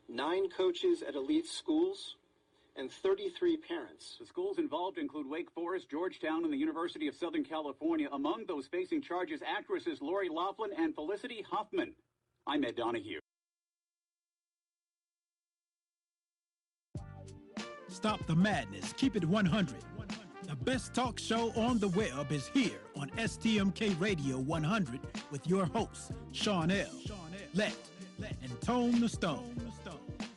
9 coaches at elite schools, and 33 parents. The schools involved include Wake Forest, Georgetown, and the University of Southern California. Among those facing charges, actresses Lori Loughlin and Felicity Huffman. I'm Ed Donahue. Stop the madness. Keep it 100. The best talk show on the web is here on STMK Radio 100 with your hosts, Shawn L, Let, and Tone the Stone.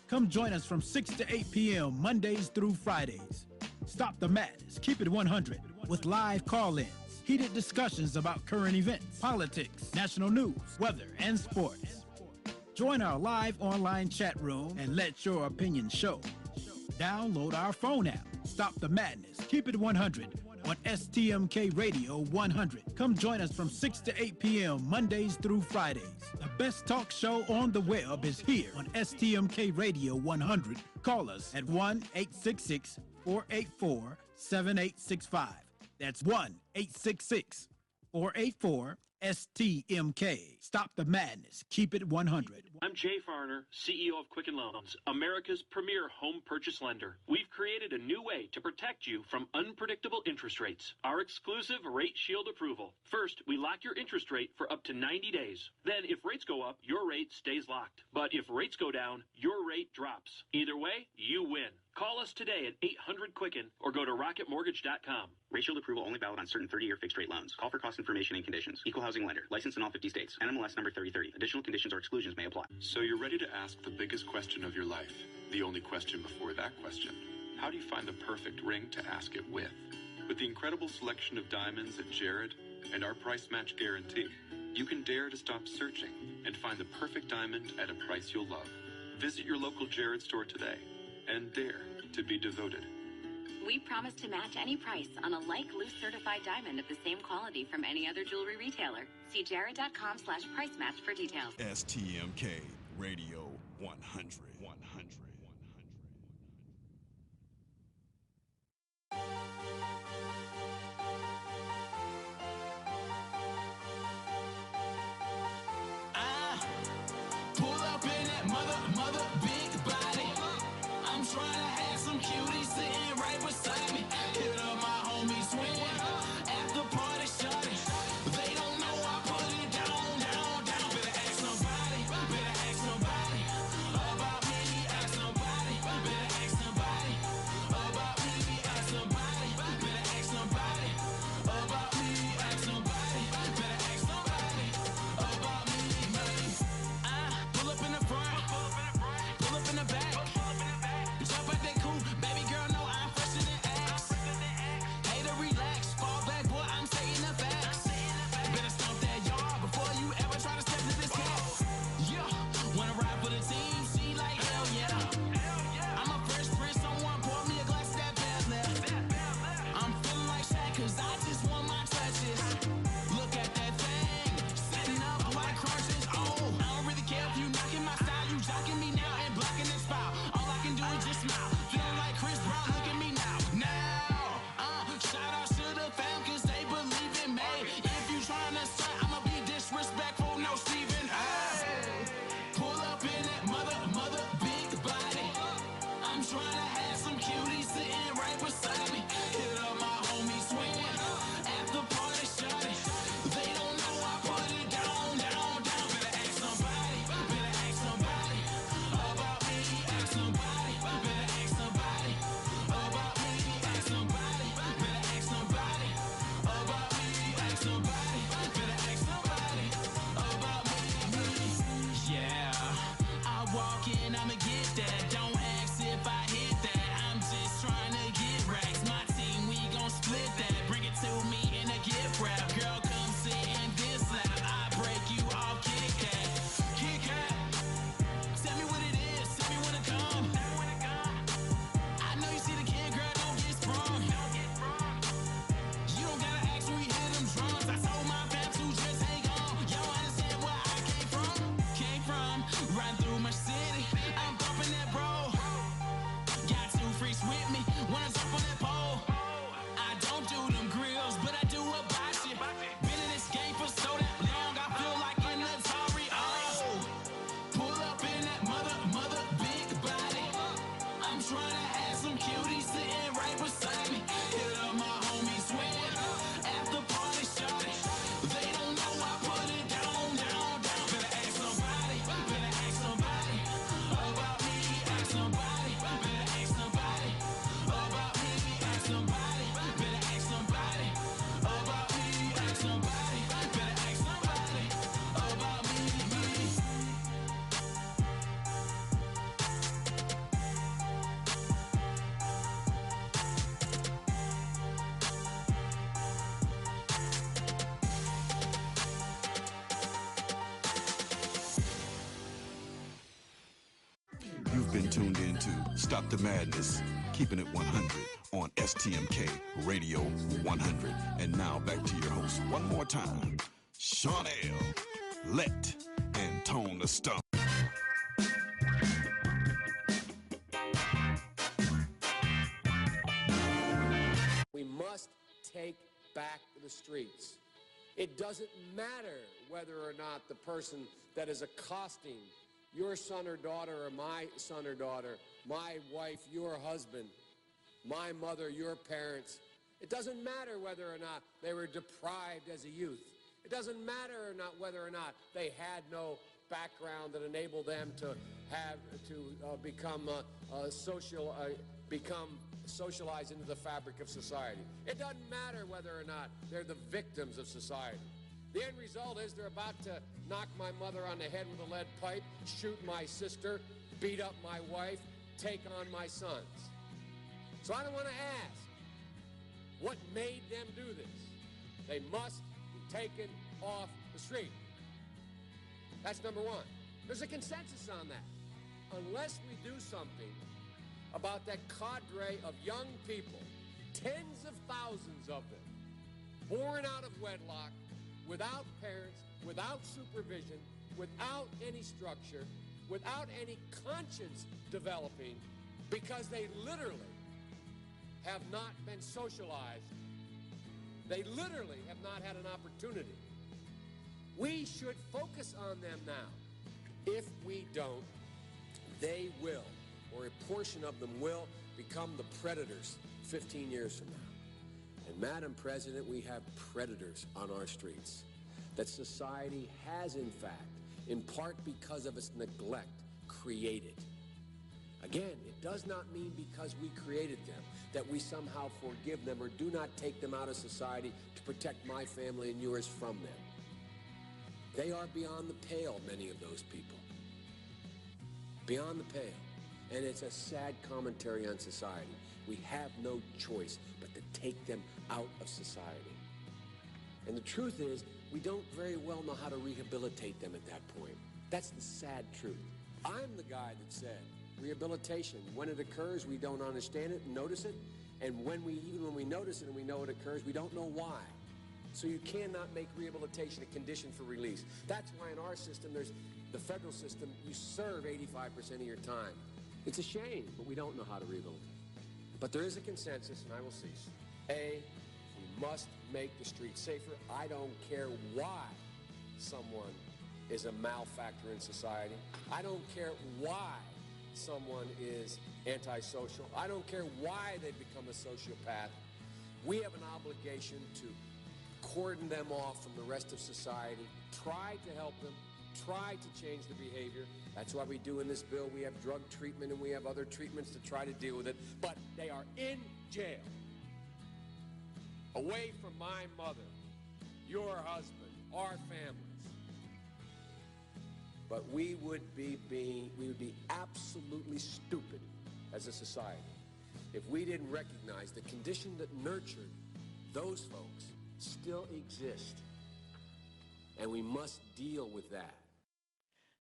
Come join us from 6 to 8 p.m. Mondays through Fridays. Stop the madness. Keep it 100 with live call-ins, heated discussions about current events, politics, national news, weather, and sports. Join our live online chat room and let your opinion show. Download our phone app. Stop the madness. Keep it 100 on STMK Radio 100. Come join us from 6 to 8 p.m. Mondays through Fridays. The best talk show on the web is here on STMK Radio 100. Call us at 1-866-484-7865. That's 1-866-484-STMK. Stop the madness. Keep it 100. I'm Jay Farner, CEO of Quicken Loans, America's premier home purchase lender. We've created a new way to protect you from unpredictable interest rates. Our exclusive Rate Shield approval. First, we lock your interest rate for up to 90 days. Then, if rates go up, your rate stays locked. But if rates go down, your rate drops. Either way, you win. Call us today at 800-QUICKEN or go to rocketmortgage.com. Rate Shield approval only valid on certain 30-year fixed-rate loans. Call for cost information and conditions. Equal housing lender. Licensed in all 50 states. NMLS number 3030. Additional conditions or exclusions may apply. So you're ready to ask the biggest question of your life. The only question before that question. How do you find the perfect ring to ask it with? With the incredible selection of diamonds at G.I.R.L and our price match guarantee, you can dare to stop searching and find the perfect diamond at a price you'll love. Visit your local G.I.R.L store today and dare to be devoted. We promise to match any price on a like-loose certified diamond of the same quality from any other jewelry retailer. See jarrett.com/price match for details. STMK Radio 100. Pull up in that mother big body. I'm trying to have some cuties sitting right beside me. Hit up my homie swing. After party shawty. They don't know I put it down. Better ask somebody about me. Ask somebody about me. Ask somebody about me. Ask somebody about me. Ask somebody about me. Ask somebody about me. Pull up in the front, pull up in the back. Jump out that coupe, baby girl, know I'm fresher than Axe. Hey to relax, fall back, boy, I'm saying the facts. Better stomp that yard before you ever try to step to this cat. Yeah, wanna ride for the team? She like hell yeah. I'm a fresh prince, someone pour me a glass of that bad left. I'm feeling like Shaq, cause I just want my touches. Look at that thing, setting up like crunches. Oh, I don't really care if you knocking my style, you jocking me now and blocking that spot. All I can do is just smile, feeling like Chris Brown. Look at me now. Shout out to the fam, cause they believe in me. If you tryna stunt, I'ma be disrespectful, no Stephen A. Pull up in that mother big body. I'm trying to have some cuties sitting right beside me. Hit up my homie swing. After party been tuned in to Stop the Madness, keeping it 100 on STMK Radio 100. And now back to your host one more time, Shawn L, Let, and Tone the Stone. We must take back the streets. It doesn't matter whether or not the person that is accosting your son or daughter or my son or daughter, my wife, your husband, my mother, your parents. It doesn't matter whether or not they were deprived as a youth. It doesn't matter or not whether or not they had no background that enabled them to become socialized into the fabric of society. It doesn't matter whether or not they're the victims of society. The end result is they're about to knock my mother on the head with a lead pipe, shoot my sister, beat up my wife, take on my sons. So I don't want to ask, what made them do this? They must be taken off the street. That's number one. There's a consensus on that. Unless we do something about that cadre of young people, tens of thousands of them, born out of wedlock, without parents, without supervision, without any structure, without any conscience developing, because they literally have not been socialized. They literally have not had an opportunity. We should focus on them now. If we don't, they will, or a portion of them will, become the predators 15 years from now. And Madam President, we have predators on our streets that society has, in fact, in part because of its neglect, created. Again, it does not mean because we created them that we somehow forgive them or do not take them out of society to protect my family and yours from them. They are beyond the pale, many of those people. Beyond the pale. And it's a sad commentary on society. We have no choice but to take them out of society. And the truth is, we don't very well know how to rehabilitate them at that point. That's the sad truth. I'm the guy that said, rehabilitation, when it occurs, we don't understand it and notice it. And even when we notice it and we know it occurs, we don't know why. So you cannot make rehabilitation a condition for release. That's why in our system, there's the federal system, you serve 85% of your time. It's a shame, but we don't know how to rehabilitate. But there is a consensus, and I will cease. A, we must make the streets safer. I don't care why someone is a malefactor in society. I don't care why someone is antisocial. I don't care why they become a sociopath. We have an obligation to cordon them off from the rest of society, try to help them, try to change the behavior. That's why we do in this bill. We have drug treatment and we have other treatments to try to deal with it. But they are in jail, away from my mother, your husband, our families. But we would be absolutely stupid as a society if we didn't recognize the condition that nurtured those folks still exist. And we must deal with that.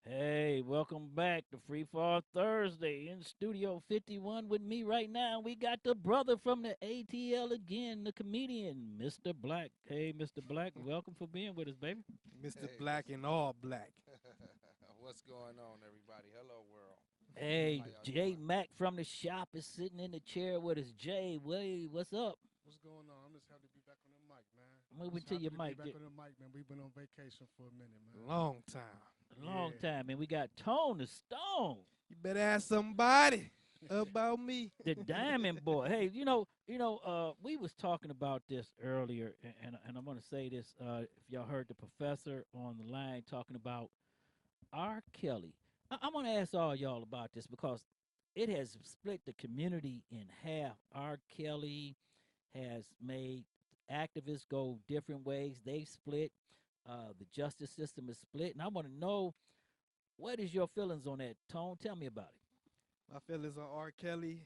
Hey, welcome back to Free Fall Thursday in Studio 51 with me right now. We got the brother from the ATL again, the comedian, Mr. Black. Hey, Mr. Black, welcome for being with us, baby. Mr. Black and all black. What's going on, everybody? Hello, world. Hey, Jay Mack from the shop is sitting in the chair with us. Jay, what's up? What's going on? I'm just happy to be back on the mic, man. Moving to your mic. Back on the mic, man. We've been on vacation for a minute, man. Long time. Long time, and we got Tone the Stone. You better ask somebody about me. The Diamond Boy. Hey, we was talking about this earlier, and I'm going to say this. If y'all heard the professor on the line talking about R. Kelly, I'm going to ask all y'all about this because it has split the community in half. R. Kelly has made activists go different ways. They split. The justice system is split, and I want to know, what is your feelings on that, Tone? Tell me about it. My feelings on R. Kelly.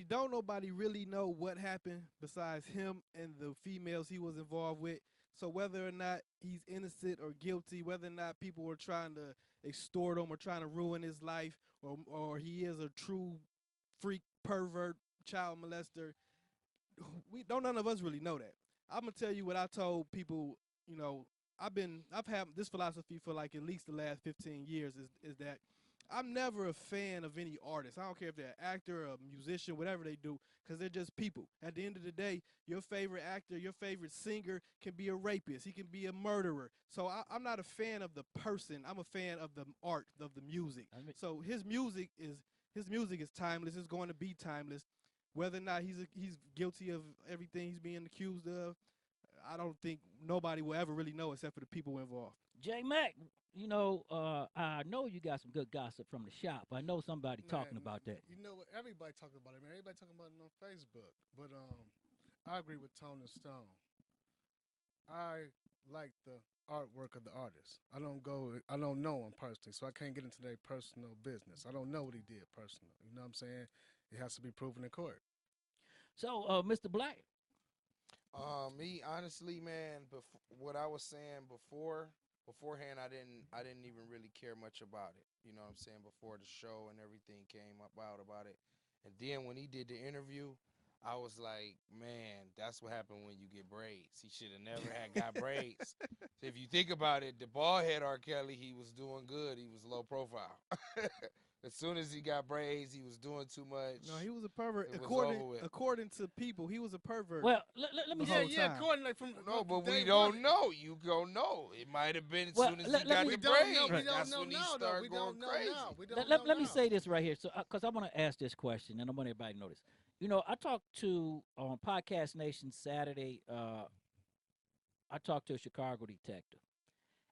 Don't nobody really know what happened besides him and the females he was involved with. So whether or not he's innocent or guilty, whether or not people were trying to extort him or trying to ruin his life, or he is a true freak, pervert, child molester, none of us really know that. I'm gonna tell you what I told people. You know, I've had this philosophy for like at least the last 15 years. Is that I'm never a fan of any artist. I don't care if they're an actor, a musician, whatever they do, because they're just people. At the end of the day, your favorite actor, your favorite singer can be a rapist. He can be a murderer. So I'm not a fan of the person. I'm a fan of the art, of the music. So his music is timeless. It's going to be timeless. Whether or not he's guilty of everything he's being accused of, I don't think nobody will ever really know except for the people involved. J Mac, you know, I know you got some good gossip from the shop. I know somebody talking about that. You know what? Everybody talking about it, man. Everybody talking about it on Facebook. But I agree with Tony Stone. I like the artwork of the artist. I don't know him personally, so I can't get into their personal business. I don't know what he did personally. You know what I'm saying? It has to be proven in court. So, Mr. Black. Me honestly, man, what I was saying beforehand, I didn't even really care much about it. You know what I'm saying? Before the show and everything came out about it, and then when he did the interview, I was like, man, that's what happened when you get braids. He should have never got braids. So if you think about it, the bald head R. Kelly, he was doing good. He was low profile. As soon as he got braids, he was doing too much. No, he was a pervert. According to people, he was a pervert. Well, let me say. According like from but we don't know. You gonna know. It might have been as soon as he got the braids. That's when he started going crazy. Let me say this right here, so because I want to ask this question, and I want everybody to know this. You know, I talked to on Podcast Nation Saturday. I talked to a Chicago detective.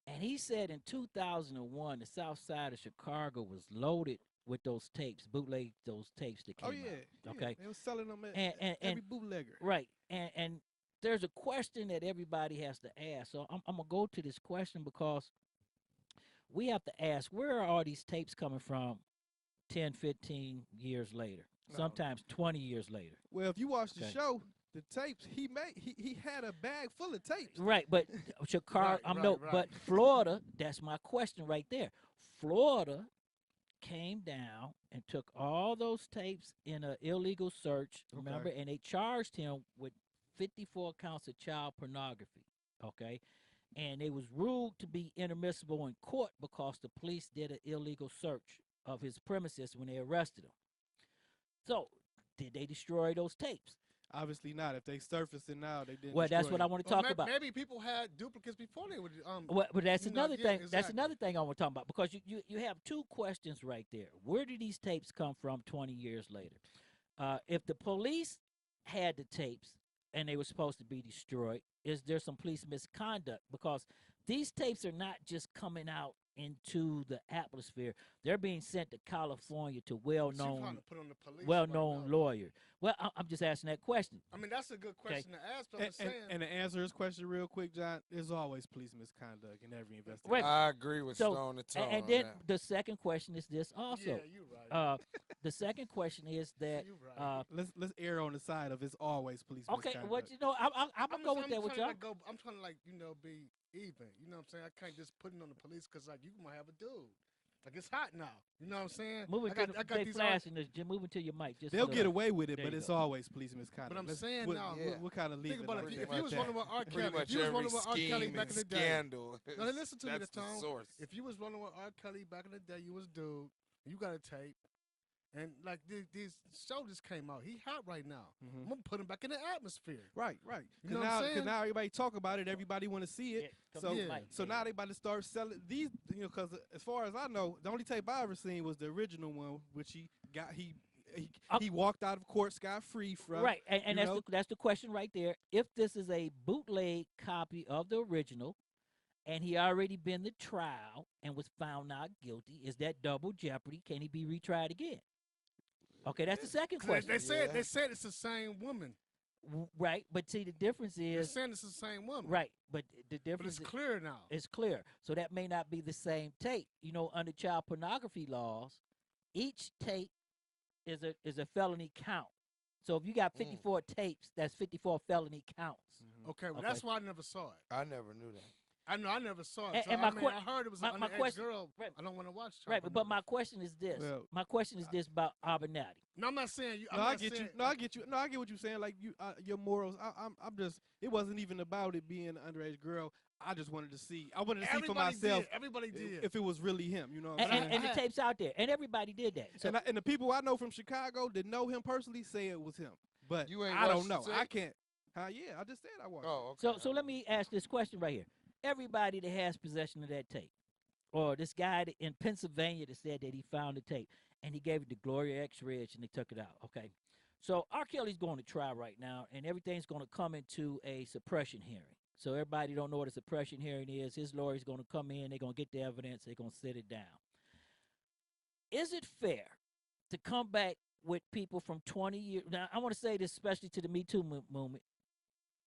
And he said in 2001, the south side of Chicago was loaded with those tapes, bootleg those tapes that came out. Okay. They were selling them at every bootlegger. Right. And there's a question that everybody has to ask. So I'm going to go to this question because we have to ask, where are all these tapes coming from 10, 15 years later? Sometimes 20 years later. Well, if you watch the show, the tapes he made, he had a bag full of tapes. Right, but Chicago, but Florida, that's my question right there. Florida came down and took all those tapes in an illegal search, remember, and they charged him with 54 counts of child pornography, okay? And it was ruled to be inadmissible in court because the police did an illegal search of his premises when they arrested him. So, did they destroy those tapes? Obviously not. If they surface it now, they didn't. Well, that's what I want to talk about. Maybe people had duplicates before they would. But that's another thing. Exactly. That's another thing I want to talk about because you have two questions right there. Where did these tapes come from 20 years later? If the police had the tapes and they were supposed to be destroyed, is there some police misconduct? Because these tapes are not just coming out into the atmosphere. They're being sent to California to well-known lawyer. Well, I'm just asking that question. I mean, that's a good question to ask. But I'm saying, and to answer his question real quick, John, there's always police misconduct in every investigation. Right. I agree with Stone and Tone. And then the second question is this also. Yeah, you're right. The second question is that let's err on the side of it's always police misconduct. Okay, well, you know, I'm gonna go with that with y'all. I'm trying to be even. You know what I'm saying? I can't just put it on the police because you might have a dude. Like, it's hot now. You know what I'm saying? Moving to moving to your mic. They'll get away with it, but it's always police misconduct. But I'm saying now, we'll kind of leave think about it. If you was running with R. Kelly, if you was running with R. Kelly back in the day, now listen to me, the tone. If you was running with R. Kelly back in the day, you was dude. You got a tape. And like these show just came out. He hot right now. I'm gonna put him back in the atmosphere. Right. You know what I'm saying? Because now everybody talk about it. Everybody want to see it. So now they about to start selling these. You know, because as far as I know, the only tape I ever seen was the original one, which he walked out of court scot free from. Right, and that's the question right there. If this is a bootleg copy of the original, and he already been to trial and was found not guilty, is that double jeopardy? Can he be retried again? Okay, that's the second question. They said it's the same woman. Right, but see, the difference is... They're saying it's the same woman. Right, but the difference... But it's clear now. It's clear. So that may not be the same tape. You know, under child pornography laws, each tape is a felony count. So if you got 54 tapes, that's 54 felony counts. Okay, well, that's why I never saw it. I never knew that. I know I never saw it. And, So, and I my, mean, I heard it was an underage question, girl. right, I don't want to watch it. right, but my question is this. Well, my question is this about Abernathy. No, I'm not saying you. No, I get you. No, I get you. No, I get what you're saying. Like you, your morals. I'm just. It wasn't even about it being an underage girl. I just wanted to see. I wanted to see for myself. Everybody did. If it was really him, you know. What I'm saying? And the tape's out there, and everybody did that. So, and the people I know from Chicago that know him personally say it was him. But You ain't I don't watched know. the I tape? can't. Yeah, I just said I watched. Oh, okay. so let me ask this question right here. Everybody that has possession of that tape, or this guy in Pennsylvania that said that he found the tape and he gave it to Gloria X-Ridge and they took it out. Okay, so R. Kelly's going to trial right now, and everything's going to come into a suppression hearing. So everybody don't know what a suppression hearing is. His lawyer's going to come in. They're going to get the evidence. They're going to sit it down. Is it fair to come back with people from 20 years? Now, I want to say this especially to the Me Too movement.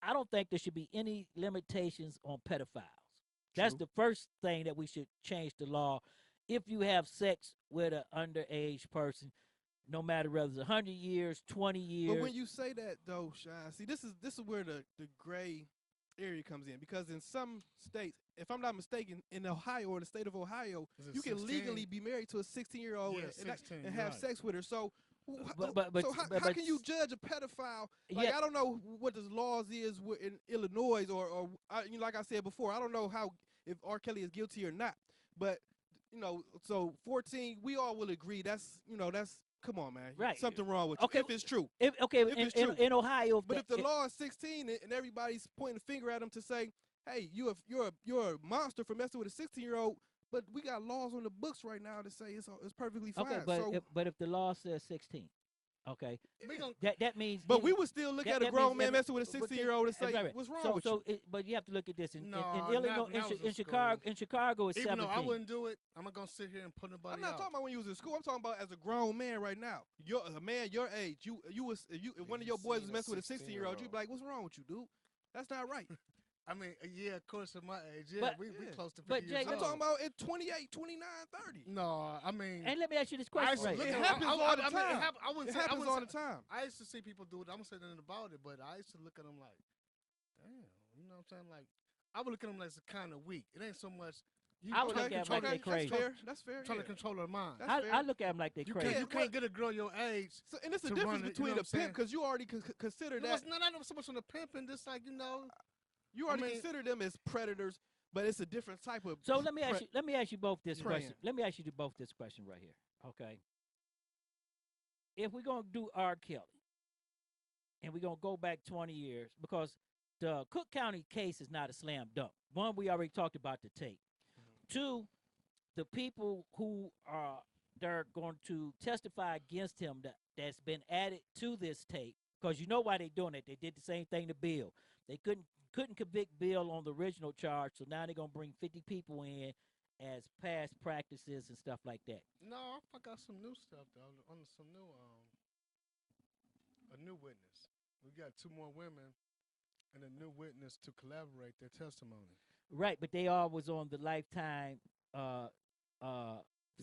I don't think there should be any limitations on pedophiles. That's the first thing that we should change the law. If you have sex with an underage person, no matter whether it's 100 years, 20 years. But when you say that, though, Shine, see, this is where the gray area comes in, because in some states, if I'm not mistaken, in Ohio or the state of Ohio, you can 16? legally be married to a 16-year-old and have sex with her. So, how can you judge a pedophile? Like, I don't know what the laws is in Illinois or like I said before, I don't know if R. Kelly is guilty or not. But so 14, we all will agree that's come on, man. Right. Something wrong with you. Okay. If it's true. If it's true. In Ohio. But if the law is 16 and everybody's pointing a finger at him to say, hey, you're a monster for messing with a 16-year-old, but we got laws on the books right now that say it's perfectly fine. Okay, but if the law says 16, okay, that means. But we would still look at a grown man messing with a 16-year-old and say, what's wrong with you? But you have to look at this. In No, Illinois, in Chicago, it's 17. Even though I wouldn't do it, I'm not gonna sit here and put nobody. I'm not talking about when you was in school. I'm talking about as a grown man right now. You're a man your age. If one of your boys was messing with a 16-year-old, you'd be like, what's wrong with you, dude? That's not right. I mean, yeah, of course, at my age, we close to 50 but years I'm old. talking about at 28, 29, 30. No, I mean. And let me ask you this question. It happens all the time. It happens all the time. I used to see people do it. I'm gonna say nothing about it, but I used to look at them like, damn, you know what I'm saying? Like, I would look at them like it's kind of weak. It ain't so much. I would look at them like they crazy. That's fair. Trying to control her mind. I look at them like they crazy. You can't get a girl your age. So, and it's a difference between a pimp, because you already consider that. It's not so much on the pimping, just like, you already consider them as predators, but it's a different type of. So let me ask you both this question. Let me ask you both this question right here. Okay. If we're gonna do R. Kelly, and we're gonna go back 20 years, because the Cook County case is not a slam dunk. One, we already talked about the tape. Two, the people who they're going to testify against him that's been added to this tape, because you know why they're doing it. They did the same thing to Bill. They couldn't convict Bill on the original charge, so now they're gonna bring 50 people in as past practices and stuff like that. No, I got some new stuff though. On some new a new witness. We got 2 more women and a new witness to collaborate their testimony. Right, but they all was on the Lifetime the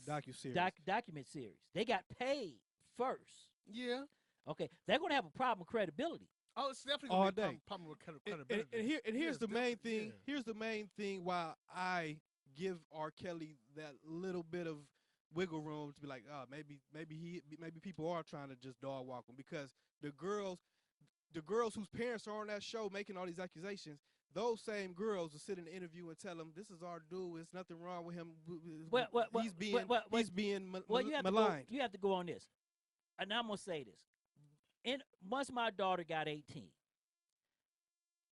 docuseries. Document series. They got paid first. Yeah. Okay, they're gonna have a problem with credibility. Oh, it's definitely all gonna be day. a problem with credibility. And here's the main thing. Yeah. Here's the main thing why I give R. Kelly that little bit of wiggle room to be like, maybe people are trying to just dog walk him, because the girls whose parents are on that show making all these accusations, those same girls will sit in the interview and tell them, this is our dude. There's nothing wrong with him. He's being maligned. You have to go on this, and I'm gonna say this. Once my daughter got 18,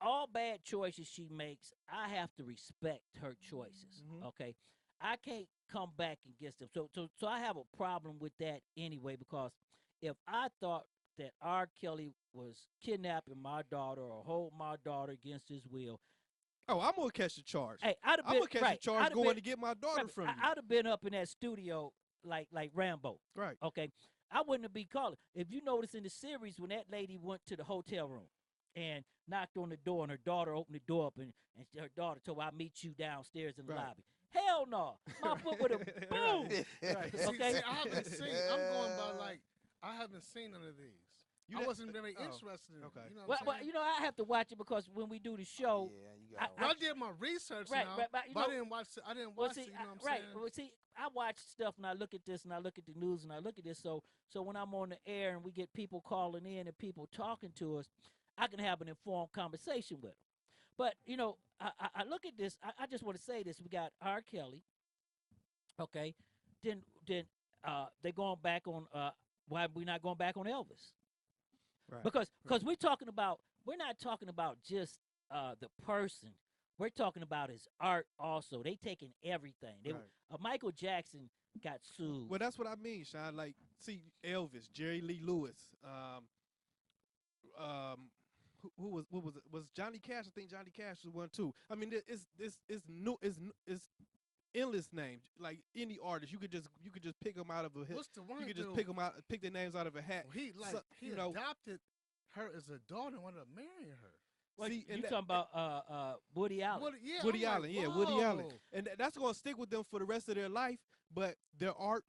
all bad choices she makes, I have to respect her choices. Mm-hmm. Okay, I can't come back against them. So I have a problem with that anyway, because if I thought that R. Kelly was kidnapping my daughter or holding my daughter against his will, I'm gonna catch the charge. Hey, I'm gonna catch the charge to get my daughter from you. I'd have been up in that studio like Rambo. Right. Okay. I wouldn't be calling. If you notice in the series, when that lady went to the hotel room and knocked on the door, and her daughter opened the door up, and her daughter told her, I'll meet you downstairs in the lobby. Hell no. My foot would have boom. Right. Okay. See, I haven't seen. I'm going by I haven't seen none of these. I wasn't very interested in it. Okay. You know Well, what I'm saying? you know, I have to watch it because when we do the show, I did my research right, now, right, but, I didn't watch. I didn't watch it. You know what I'm right. saying? Well, see, I watch stuff and I look at this and I look at the news and I look at this. So when I'm on the air and we get people calling in and people talking to us, I can have an informed conversation with them. But you know, I look at this. I just want to say this. We got R. Kelly. Okay, then they're going back on. Why we not going back on Elvis? Right. Because we're not talking about just the person. We're talking about his art also. They taking everything. They, Right. Michael Jackson got sued. Well, that's what I mean, Sean. Like, see, Elvis, Jerry Lee Lewis, who was what was it? Was Johnny Cash? I think Johnny Cash was one too. I mean, it's endless names. Like any artist, you could just pick them out of a hat. What's the one You could just dude? pick their names out of a hat. Well, he you know, adopted her as a daughter and wanted to marry her. Well, see, you and talking about Woody Allen? Woody Allen, yeah, Woody Allen, whoa. and that's gonna stick with them for the rest of their life. But their art,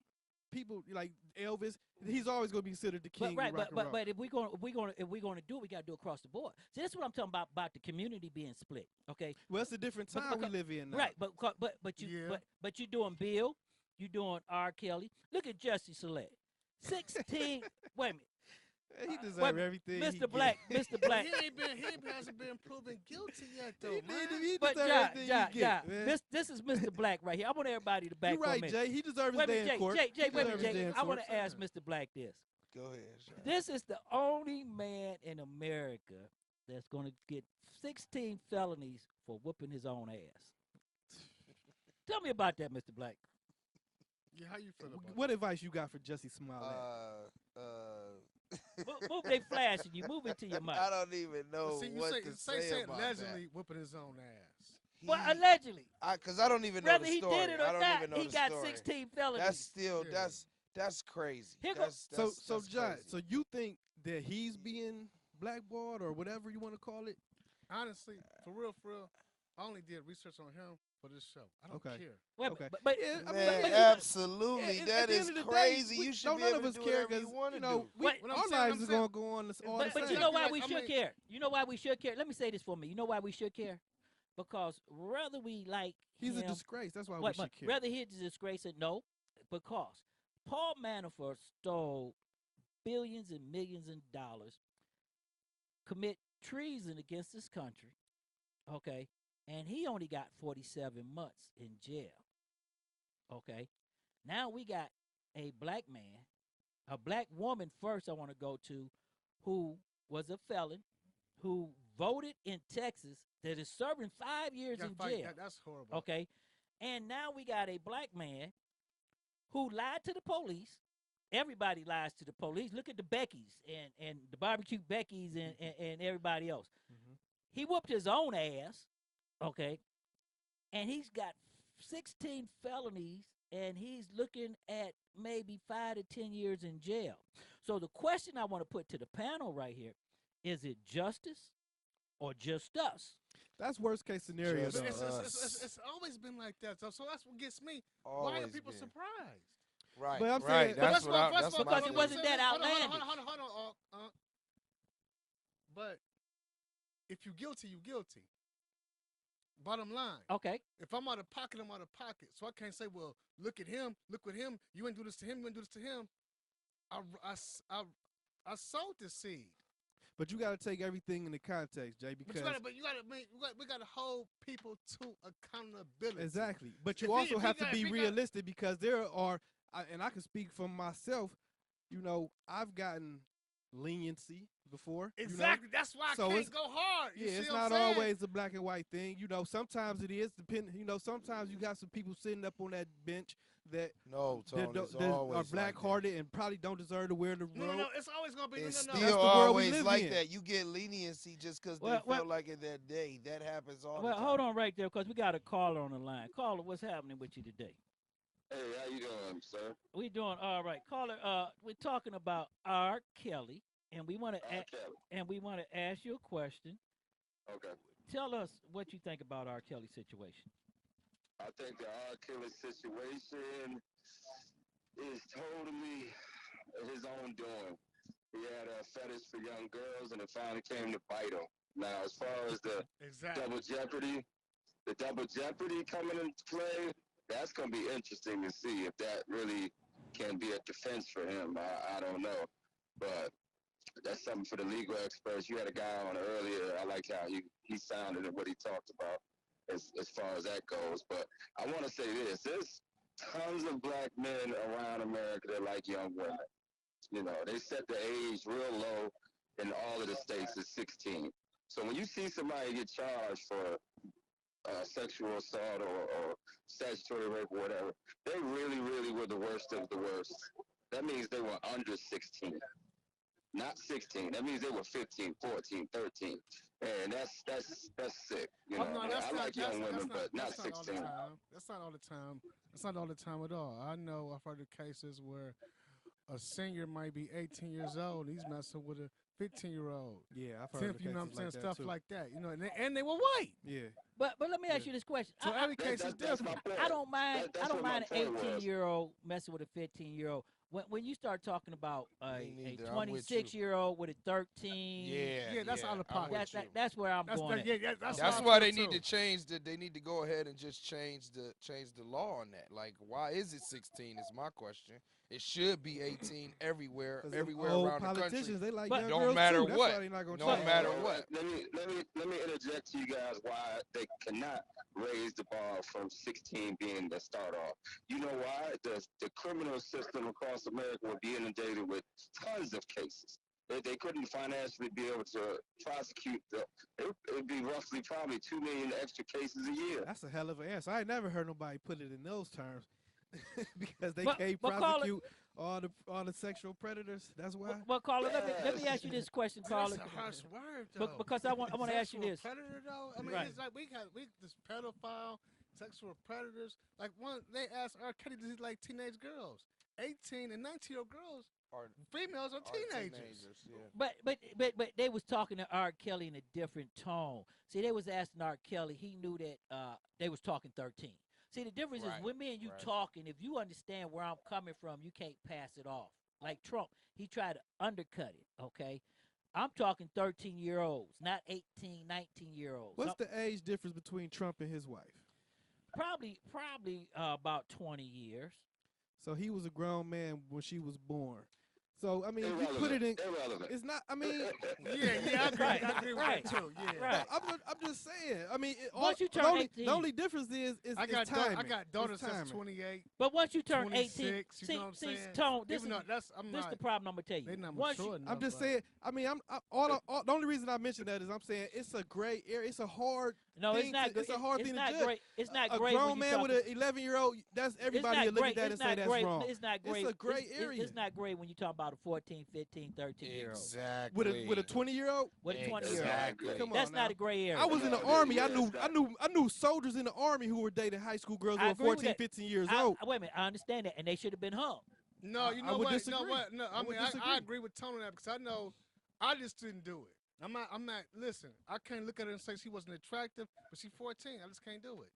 people like Elvis, he's always gonna be considered the king. But, right, of rock and roll. but if we're gonna do it, we gotta do it across the board. See, that's what I'm talking about the community being split. Okay. Well, it's a different time we live in now. Right, but you doing Bill, you doing R. Kelly. Look at Jussie Smollett, 16. Wait a minute. He deserves everything. Mr. Black, Mr. Black. He hasn't been proven guilty yet, though, man. He But deserves everything he get, man. this is Mr. Black right here. I want everybody to back You're right, him in. Jay. He deserves his Wait a day minute, in court. Jay, He wait a minute, deserves his day Jay. in I want court. to ask Mr. Black this. Go ahead, Sean. This is the only man in America that's going to get 16 felonies for whooping his own ass. Tell me about that, Mr. Black. Yeah, how you feel about What advice you got for Jussie Smollett? Move they flashing you. Move into your mic. I don't even know See, you what say, to say say about allegedly that. whooping his own ass. Well, allegedly. Because I don't even know Whether the he story. did it or I don't not, even know he the got story. 16 felonies. That's still that's crazy. That's So that's John, crazy. so you think that he's being blackballed or whatever you want to call it? Honestly, for real, I only did research on him for this show. I don't Okay. care. Well, Okay. but Yeah, I mean, Man, like, absolutely. at That the is end of the crazy. day, You should don't be none able of to us do care whatever you 'cause, want to you know, do. we, What our I'm saying- lives I'm are saying- gonna go on all the But same. you know why we I should mean- care? You know why we should care? Let me say this for me. You know why we should care? Because whether we like He's him, a disgrace. That's why we what, should care. whether he's a disgrace or no, because Paul Manafort stole billions and millions of dollars, commit treason against this country, okay, and he only got 47 months in jail, okay. Now we got a black man, a black woman first I want to go to, who was a felon, who voted in Texas that is serving 5 years in jail. That's horrible. Okay. And now we got a black man who lied to the police. Everybody lies to the police. Look at the Beckys and the barbecue Beckys and everybody else. Mm-hmm. He whooped his own ass, okay, and he's got 16 felonies, and he's looking at maybe 5 to 10 years in jail. So the question I want to put to the panel right here, is it justice or just us? That's worst case scenario. Just though. It's always been like that. So that's what gets me. Why are Always people been. surprised? Right. But I'm right. saying- That's But what I. let's That's go- what because I it wasn't that outlandish. Hold on. But if you're guilty, you're guilty. Bottom line. Okay. If I'm out of pocket, I'm out of pocket. So I can't say, well, look at him, look with him. You ain't do this to him, you ain't do this to him. I sowed the seed. But you got to take everything into context, Jay, But because we gotta hold people to accountability. exactly. But If you he- also if he have to got- be if he got- realistic because there are, and I can speak from myself. You know, I've gotten leniency before. Exactly. You know? That's why I So can't it's- go hard. You Yeah, see it's what I'm not saying? always a black and white thing. You know, sometimes it is depending. You know, sometimes you got some people sitting up on that bench that No, Tone, it's that always are like that. black-hearted and probably don't deserve to wear the robe. No, it's always gonna be. It's no. That's still the world we always live like in. that. You get leniency just because Well, they felt like it that day. That happens all the Well, time. hold on right there because we got a caller on the line. Caller, what's happening with you today? Hey, how you doing, sir? We doing all right. Caller, we're talking about R. Kelly, and we want to ask you a question. Okay. Tell us what you think about R. Kelly's situation. I think the R. Kelly situation is totally his own doing. He had a fetish for young girls, and it finally came to bite him. Now, as far as the double jeopardy coming into play, that's going to be interesting to see if that really can be a defense for him. I don't know, but that's something for the legal experts. You had a guy on earlier. I like how he sounded and what he talked about as far as that goes. But I want to say this: there's tons of black men around America that like young women. You know, they set the age real low in all of the states at 16. So when you see somebody get charged for sexual assault or statutory rape or whatever, they really, really were the worst of the worst. That means they were under 16, not 16. That means they were 15, 14, 13. And that's sick. You know, I like young women, but not 16. That's not all the time. That's not all the time at all. I know I've heard of cases where a senior might be 18 years old. He's messing with a 15-year-old. Yeah, I've heard of you know what I'm cases saying? like that Stuff too. like that. You know, and they were white. Yeah. But let me ask you this question. So every case is different. I don't mind. I don't mind an point was. 18-year-old messing with a 15-year-old. When you start talking about a neither. I'm with you. 26-year-old with a 13, Yeah, that's out of pocket. That's where I'm going. That's why they need to change the. They need to go ahead and just change the law on that. Like, why is it 16? Is my question. It should be 18 everywhere around the country. They like but young don't girls matter too. That's what. why they're not gonna No change. matter what. Let me interject to you guys why they cannot raise the bar from 16 being the start off. You know why? The criminal system across America would be inundated with tons of cases. They couldn't financially be able to prosecute. It'd be roughly probably 2 million extra cases a year. That's a hell of an answer. I ain't never heard nobody put it in those terms. Because they But can't prosecute all the sexual predators. That's why. Well, caller, let me ask you this question, caller. That's a harsh word, though. Because I want to ask you this. Predator, though. I mean, it's like we this pedophile, sexual predators. Like they asked R. Kelly to like teenage girls, 18 and 19-year-old girls. Females are teenagers. Yeah. But they was talking to R. Kelly in a different tone. See, they was asking R. Kelly. He knew that they was talking 13. See, the difference is when me and you talking, if you understand where I'm coming from, you can't pass it off. Like Trump, he tried to undercut it, okay? I'm talking 13-year-olds, not 18, 19-year-olds. What's the age difference between Trump and his wife? Probably about 20 years. So he was a grown man when she was born. So, I mean, if you put it in, it's not, I mean. I agree with that too. Yeah. Right. I'm just saying. I mean, once you turn 18. The only difference is timing. I got daughters that's 28. But once you turn 26, 18, you know what I'm saying? Tone, this Even is the problem I'm going to tell you. They're not mature enough, I'm just saying, I mean, the only reason I mentioned that is I'm saying it's a gray area. It's a hard thing. It's a hard thing to judge. It's not a great. A grown man with an 11-year-old, that's everybody will look at that and say that's wrong. It's not great. It's a gray area. It's not great when you talk about a 14, 15, 13-year-old. Exactly. With a 20-year-old? With a 20-year-old. Exactly. Come on That's now. not a gray area. I was in the army. I knew soldiers in the army who were dating high school girls who were 14, 15 years old. Wait a minute. I understand that, and they should have been hung. No, you know I would what? disagree. You know what? No, I agree with Tony on that because I know I just didn't do it. I'm not. Listen, I can't look at her and say she wasn't attractive, but she's 14. I just can't do it.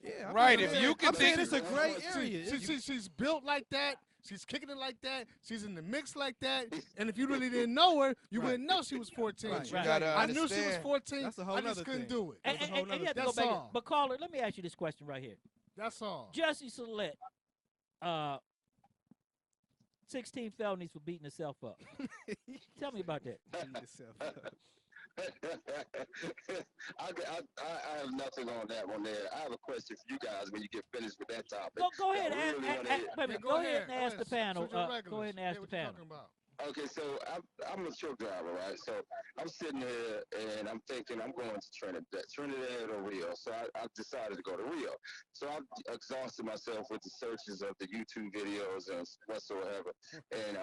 Yeah, right. If you can I'm saying it's a gray area. She's built like that. She's kicking it like that. She's in the mix like that. And if you really didn't know her, you wouldn't know she was 14. Right. You gotta I knew she was understand. 14. That's a whole I just nother couldn't thing. do it. And you have to go That's back. all. But caller, let me ask you this question right here. That's all. Jussie Smollett, 16 felonies for beating herself up. Tell me about that. Beating yourself up. I have nothing on that one there. I have a question for you guys when you get finished with that topic. Go ahead. Go ahead and Go ask the panel. Go ahead and ask the panel. Okay, so I'm a truck driver, right? So I'm sitting here and I'm thinking I'm going to Trinidad or Rio. So I decided to go to Rio. So I exhausted myself with the searches of the YouTube videos and whatsoever. And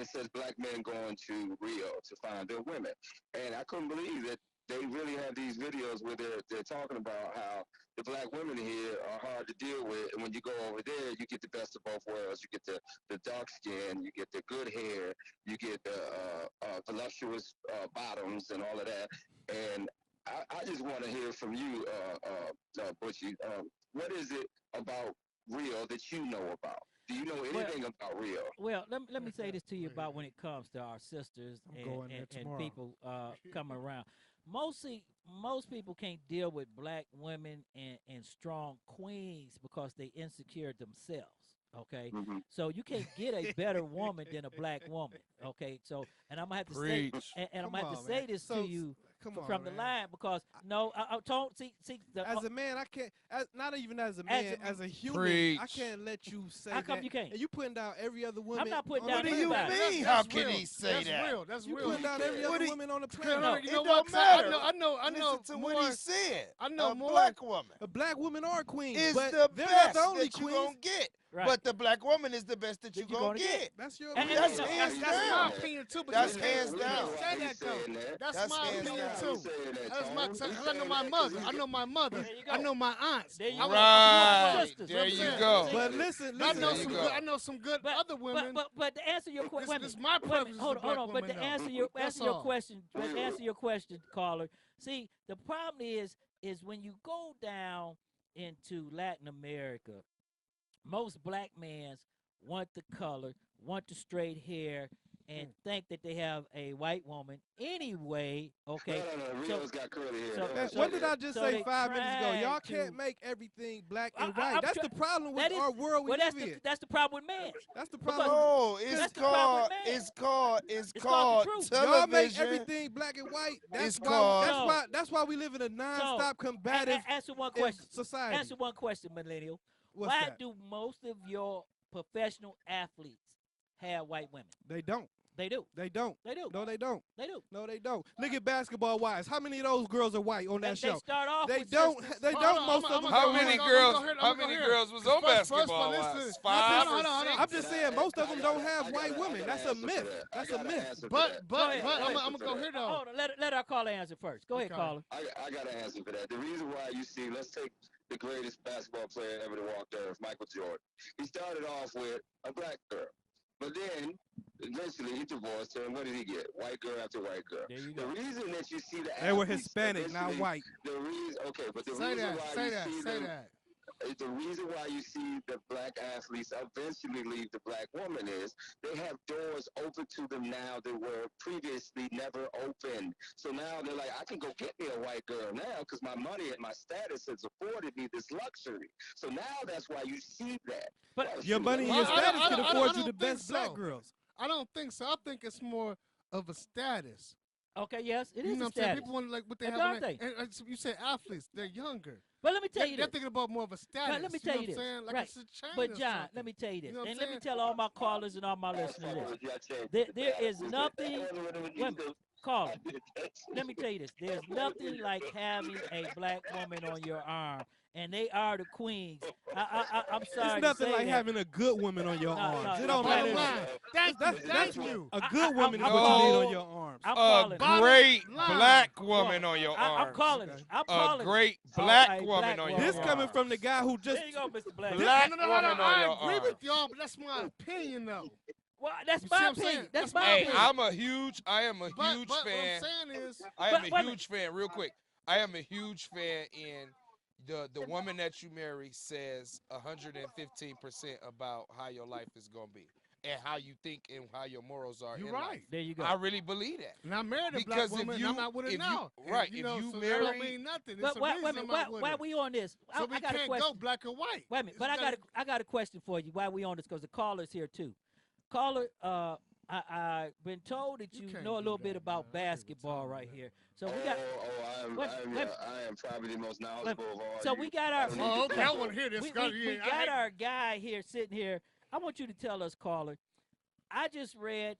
it says black men going to Rio to find their women. And I couldn't believe that they really have these videos where they're talking about how the black women here are hard to deal with, and when you go over there, you get the best of both worlds. You get the dark skin, you get the good hair, you get the voluptuous bottoms and all of that. And I just want to hear from you, Butchie. What is it about Rio that you know about? Do you know anything about Rio? Well, let me say this to you about when it comes to our sisters going there and tomorrow. people coming around. Most people can't deal with black women and strong queens because they insecure themselves. Okay, so you can't get a better woman than a black woman. Okay, so and I'm gonna have to say, and I'm gonna have to say this to you from the line because I don't see as a man, I can't. Not even as a man, as a human, I can't let you say How come that. you can't? And you putting down every other woman. I'm not putting on down the anybody. planet. What do you mean? How can he say that? Real. That's You real. putting down every other woman on the planet. No, It you know don't what? matter. I know Listen to more. what he said. I know a more. black woman. A black woman are queens, is but the they're best not the only that you queens. gonna get. Right. But the black woman is the best that you gonna get. That's your And- opinion. That's hands That's down. my opinion too. But That's you can't- hands you down. can't say that though. That's my hands opinion down. too. That's my. Cause I know my mother. I know my mother. There you go. I know my aunts. There you I go. was- Right. Sisters. There You know you what I'm go. saying? But listen, I know There some you good. go. I know some good other women. But to answer your question, This is my wait a preference. minute, hold on. But to answer your question, caller. See, the problem is when you go down into Latin America, most black men want the color, want the straight hair, and think that they have a white woman anyway. Okay. No, Rio's got curly hair. What did I just say 5 minutes ago? Y'all to- can't make everything black and I- white. I'm That's try- the problem with that is- our world we well, live in. that's the problem with men. That's the Because- problem. No, That's it's the problem with called. men. It's called. It's It's called the called truth. television. Y'all make everything black and white. It's called- That's why we live in a non-stop combative Answer one question. society. Answer one question, millennial. What's Why that? do most of your professional athletes have white women? They don't. They do. They don't. They do. No, they don't. They do. No, they don't. Look at Basketball Wives. How many of those girls are white on that They show? start off They with don't. sisters. They don't. Most of them. How don't many have- girls? How many girls was on Basketball Wives? 5 or 6? I'm just saying, most of them don't have white women. That's a myth. That's a myth. But I'm gonna go here though. Hold on, let our caller answer first. Go ahead, caller. I got an answer for that. The reason why you see, let's take the greatest basketball player ever to walk the earth, Michael Jordan. He started off with a black girl. But then, eventually, he divorced her, and what did he get? White girl after white girl. There you The go. reason that you see the They were athletes Hispanic, not eventually- white. The reason, okay, but the Say reason that. why Say you that. see Say them, that. the reason why you see the black athletes eventually leave the black woman is they have doors open to them now that were previously never open. So now they're like, I can go get me a white girl now because my money and my status has afforded me this luxury. So now that's why you see that. But Your money and your status can afford you the best black girls. I don't think so. I think it's more of a status. Okay, yes, it You is know a what I'm saying? status. People want like what they That's have. what On I'm their- and you said athletes, they're younger. But let me tell you They're this. thinking about more of a status. Let me tell you know this. what I'm saying? Like Right. it's a chain But or John, something. let me tell you this, You know what and I'm let me saying? tell all my callers and all my listeners this. There is nothing. Wait a minute, caller. Let me tell you this. There's nothing like having a black woman on your arm, and they are the queens. I'm sorry. It's nothing to say like that. having a good woman on your arms. It don't Bottom matter. line. Thank you. A good woman is I'm what you need calling- on your arms. I'm A calling. great line. black woman on your I'm arms. calling it. I'm A calling great it. black A woman black on woman. your This coming from the guy who just There you go, Mr. Black. Black No, woman on I your agree arm. with y'all, but that's my opinion though. Well, that's You see my what I'm saying? opinion. That's That's my my Hey, opinion. opinion. I am a But huge what fan. I'm saying is, I am But a wait a huge fan. Real quick, I am a huge fan in the woman that you marry says 115% about how your life is gonna be and how you think and how your morals are. you're in right. life. There you go. I really believe that. And I married a black Because if woman, and you- I'm not with her if you- now. right, And, if know, you so marry- that don't mean nothing. But It's a wait a reason minute, I'm not with why her. we on this? So I we got a can't question. go black or white. Wait a minute, but I got a question for you. Why we on this? Because the caller's here too. Caller, I've been told that you can't know a do little that, bit about man. I agree with basketball Tom, right man. here. So we got. I am probably the most knowledgeable of all. So you. we got I our. don't need Oh, to okay. I Google. want to hear this. We 'cause, yeah, I got hate- our guy here sitting here. I want you to tell us, caller. I just read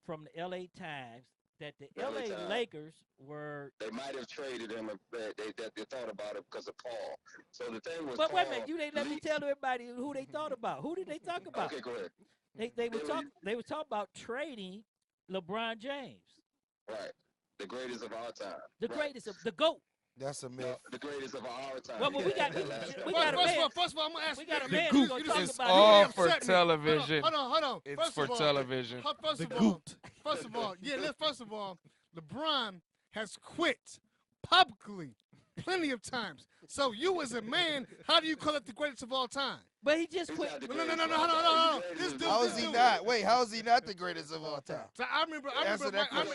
from the L.A. Times that the LA L.A. Times. Lakers were. They might have traded him. They thought about it because of Paul. So the thing was, But wait a Paul minute, you didn't let me leaked- tell everybody who they thought about. Who did they talk about? Okay, go ahead. They were talking about trading LeBron James, Right, the greatest of our time. the Right. greatest of the GOAT. That's a myth. No, the greatest of our time. Well, we got a First man. of all, I'm gonna ask We got a you. man goot who's gonna talk is about all it. for upset me. television. Hold on. It's First for of all, television. First The of all, goot. first of all, LeBron has quit publicly plenty of times. So you as a man, how do you call it the greatest of all time? But he just quit. No, hold on. This dude. How is he not? Wait, how is he not the greatest of all time? So I remember Answer that question.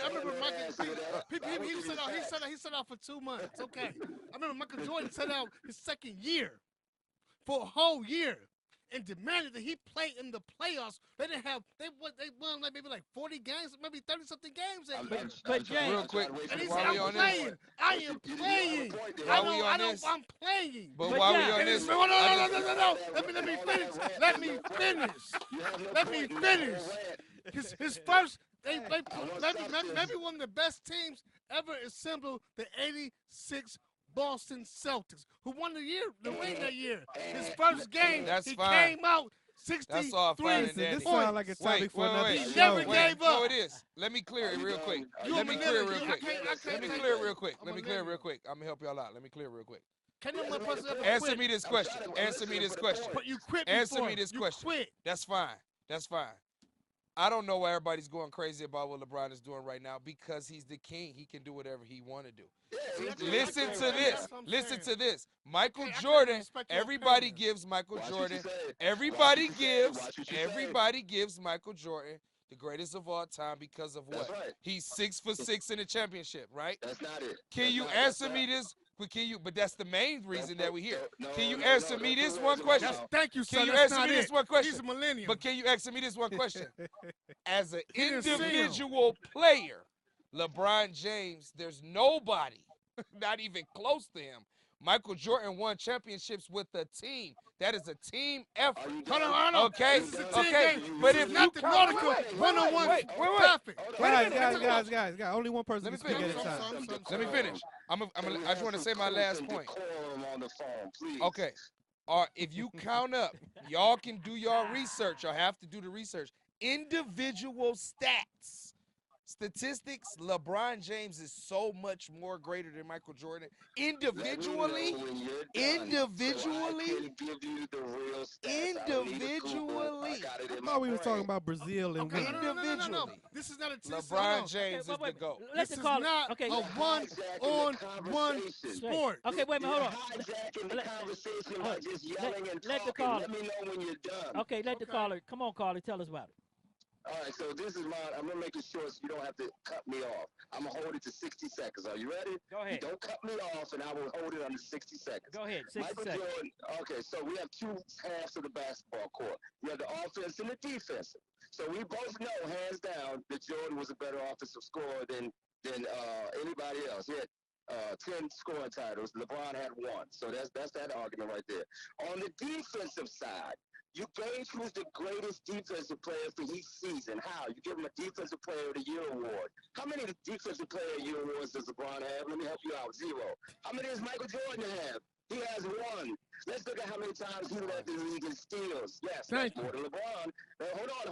He set out for 2 months. Okay. I remember Michael Jordan set out his second year for a whole year and demanded that he play in the playoffs. They won like maybe like 40 games, maybe 30-something games that year. But James, real quick, And he while said, we I'm on playing. this, I am playing. I'm playing. but while we on And this, no. Let me finish. Let me finish. His first, maybe one of the best teams ever assembled, the '86 Boston Celtics, who won the ring that year. His first game, he came out 63 That's all fine and dandy. This sounds like a topic for another He show. never gave up. No, it is. Let me clear it real quick. Let me clear it real quick. Let me clear it real quick. I'm gonna help y'all out. Let me clear it real quick. Answer me this question. Answer me this question. But you quit Answer before. me this You question. quit. That's fine. That's fine. I don't know why everybody's going crazy about what LeBron is doing right now because he's the king. He can do whatever he want to do. Listen to this. Listen to this. Michael Jordan, everybody gives Michael Jordan. Everybody gives Michael Jordan the greatest of all time because of what? He's 6 for 6 in the championship, right? That's not it. Can you answer me this? But that's the main reason that we're here. Can you answer me this one question? Thank you, sir. Can you That's answer not me this it. one question? He's a millennium. But can you answer me this one question? As an didn't see him. individual player, LeBron James, there's nobody, not even close to him. Michael Jordan won championships with a team. That is a team effort. Hold on. Okay, This is a team okay. game. But This if is you not the count, Nautica one-on-one traffic. Guys, only one person Let me can speak at a time. Let me finish. I just want to say my last point. Okay. If you count up, y'all can do your research. Y'all have to do the research. Individual stats. Statistics, LeBron James is so much more greater than Michael Jordan. Individually, I thought we were talking about Brazil and women. No. This is not a test. LeBron James is the GOAT. This is not a one-on-one sport. Okay, wait a minute, hold on. Let the caller. Let me know when you're done. Okay, let the caller. Come on, caller, tell us about it. All right, so this is mine. I'm going to make it short so you don't have to cut me off. I'm going to hold it to 60 seconds. Are you ready? Go ahead. You don't cut me off, and I will hold it under 60 seconds. Go ahead, 60 Michael seconds. Jordan, okay, so we have two halves of the basketball court. You have the offense and the defensive. So we both know, hands down, that Jordan was a better offensive scorer than anybody else. He had 10 scoring titles. LeBron had 1. So that's that argument right there. On the defensive side, you gauge who's the greatest defensive player for each season. How? You give him a Defensive Player of the Year award. How many Defensive Player of the Year awards does LeBron have? Let me help you out. 0. How many does Michael Jordan have? He has 1. Let's look at how many times he led the league in steals. Yes, that's more than LeBron. Hold on.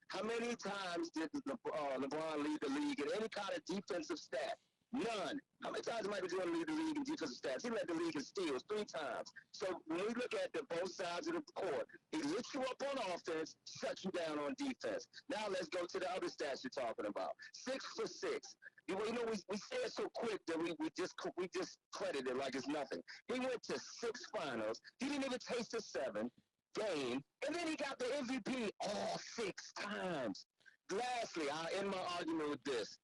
How many times did LeBron lead the league in any kind of defensive stat? None. How many times did Michael Jordan lead the league in defensive stats? He led the league in steals 3 times. So when we look at both sides of the court, he lifts you up on offense, shuts you down on defense. Now let's go to the other stats you're talking about. 6 for 6. You know, we say it so quick that we just credit it like it's nothing. He went to 6 finals. He didn't even taste a 7 game, and then he got the MVP all 6 times. Lastly, I'll end my argument with this.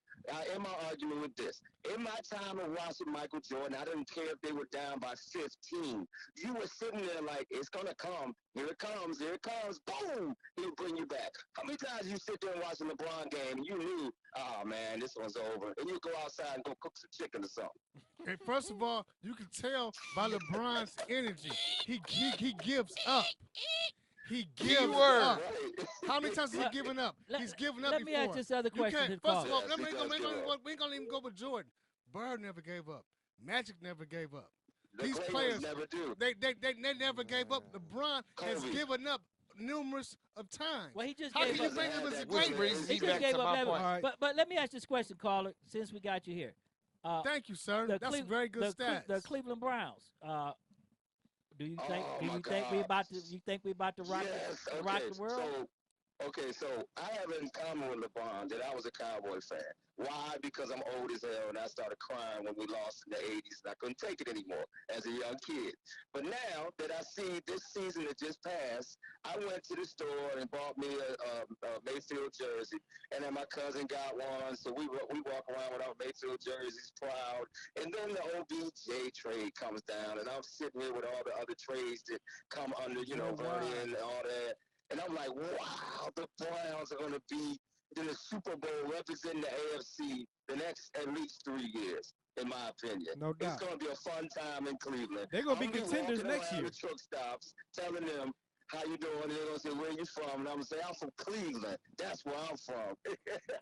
In my time of watching Michael Jordan, I didn't care if they were down by 15. You were sitting there like, it's going to come. Here it comes. Boom! He'll bring you back. How many times you sit there and watch a LeBron game and you knew, oh, man, this one's over. And you go outside and go cook some chicken or something. And first of all, you can tell by LeBron's energy. He gives up. He gives up. How many times has he given up? He's given up Let me before. ask this other question. First of all, we ain't gonna even go with Jordan. Bird never gave up. Magic never gave up. These players never do. They never gave up. LeBron has given up numerous of times. Well, he just How gave can you up. say it was a Which great? brings me He just back gave to up my that point. one. But let me ask this question, caller, since we got you here. Thank you, sir. That's very good stats. The Cleveland Browns. Do you think? Oh, Do you my think we God. about to? You think we about to rock? Yes, rock okay, the world? So Okay, so I have in common with LeBron that I was a Cowboy fan. Why? Because I'm old as hell and I started crying when we lost in the 80s and I couldn't take it anymore as a young kid. But now that I see this season that just passed, I went to the store and bought me a Mayfield jersey, and then my cousin got one, so we walk around with our Mayfield jerseys proud. And then the OBJ trade comes down, and I'm sitting here with all the other trades that come under, Vernon and all that. And I'm like, wow, the Browns are going to be in the Super Bowl representing the AFC the next at least 3 years, in my opinion. No doubt. It's going to be a fun time in Cleveland. They're going to be contenders walking next around year. the truck stops, telling them, how you doing? They're going to say, where you from? And I'm going to say, I'm from Cleveland. That's where I'm from.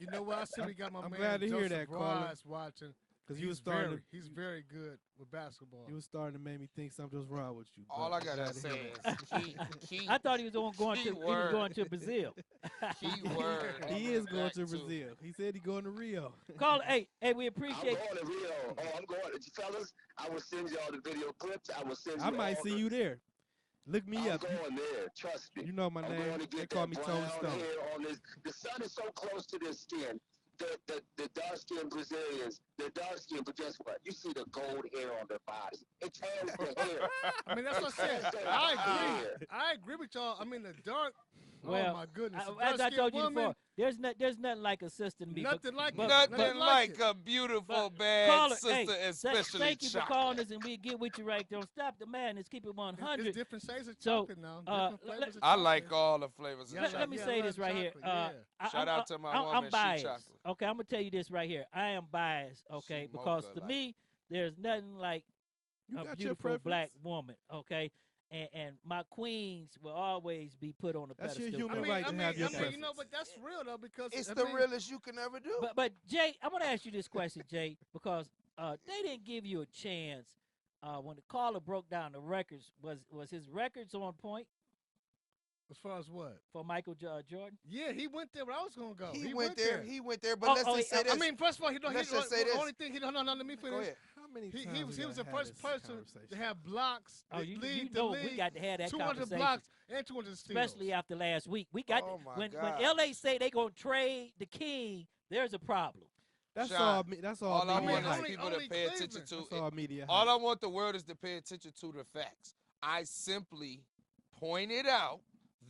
You know what? I see we got my I'm man glad to hear Joseph that, Carlin. Rice watching. Because you was starting to, he's very good with basketball. You was starting to make me think something was wrong with you. All I gotta say is key. I thought he was going to Brazil. Key word. He is going to Brazil. He said he going to Rio. Call hey, we appreciate. I'm going to Rio. Oh, I'm going, fellas. I will send y'all the video clips. I will send you. I might see you there. Look me I'm up. going there. Trust me. You know my I'm name. Going to They get call that me brown Tony Stone. hair on this. The sun is so close to their skin. The dark-skinned Brazilians, they're dark-skinned, but guess what? You see the gold hair on their body. It tans the hair. I mean, that's what I said. I agree. I agree with y'all. I mean, the dark. Well, oh my goodness! As I told you before, there's nothing like a sister to me. Nothing like nothing like a beautiful bad sister, especially thank you for chocolate. calling us, and we get with you right there. Don't stop the madness. Keep it 100. It's different shades of chocolate now. Different flavors of I like all the flavors. Let me say this right here. Shout out to my woman. I'm biased. Chocolate. Okay, I'm gonna tell you this right here. I am biased. Okay, because to me, there's nothing like a beautiful black woman. Okay. And my queens will always be put on a pedestal. That's your human right to have your preference. You know, but that's real though because it's the realest you can ever do. But Jay, I'm gonna ask you this question, Jay, because they didn't give you a chance when the caller broke down the records. Was his records on point? As far as what? For Michael Jordan? Yeah, he went there where I was gonna go. He went there. He went there. But let's just say this. I mean, first of all, let's just say this. The only thing no, let me finish. Go ahead. How many times he was the first person to have blocks. Oh, you know we got to have that 200 conversation. blocks and 200 steals. Especially after last week. We got when LA say they gonna trade the king, there's a problem. That's all. That's all. All I want is people to pay attention to. That's all media. All I want the world is to pay attention to the facts. I simply pointed out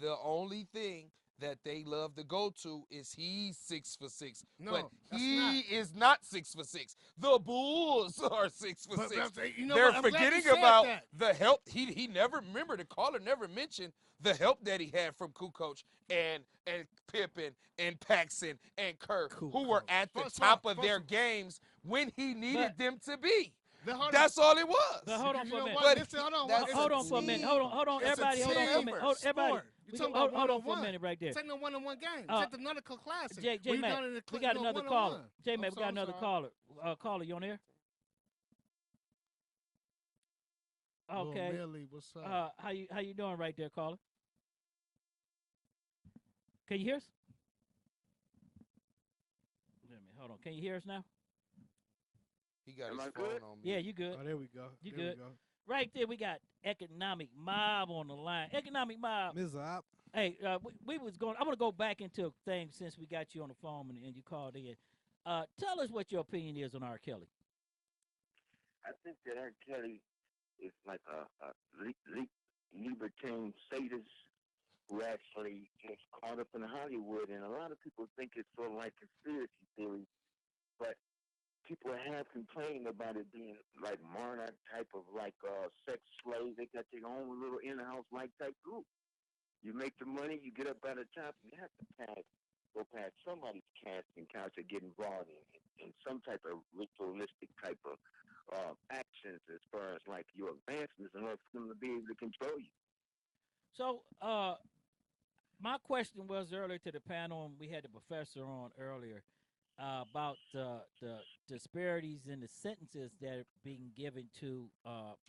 the only thing that they love to go to is he's 6 for 6. No, but he is not 6 for 6. The Bulls are 6 for 6. You know They're what? forgetting about the help. He never remember the caller never mentioned the help that he had from Kukoc and Pippen and Paxson and Kirk, who were at the top of their games when he needed them to be. That's all it was. But hold on for a minute. Hold on for a minute. Hold on, everybody. Hold on for a minute. Everybody. Hold on for a minute right there. It's like no one-on-one game. It's like another classic. J Mac, we got another caller. J Mac, we got another caller. Caller, you on there? Okay. Millie, what's up? How you doing right there, caller? Can you hear us? Wait a minute, hold on. Can you hear us now? He got his phone on me. Yeah, you good. Oh, there we go. You there good. We go. Right there, we got Economic Mob on the line. Economic Mob. Ms. Op. Hey, we was going. I want to go back into a thing since we got you on the phone and you called in. Tell us what your opinion is on R. Kelly. I think that R. Kelly is like a libertine sadist who actually gets caught up in Hollywood, and a lot of people think it's sort of like conspiracy theory, but people have complained about it being like Monarch type of like sex slaves. They got their own little in-house like type group. You make the money, you get up out of the top, and you have to go past somebody's casting couch or get involved in some type of ritualistic type of actions as far as like your advancements in order for them to be able to control you. So, my question was earlier to the panel, and we had the professor on earlier, about the disparities in the sentences that are being given to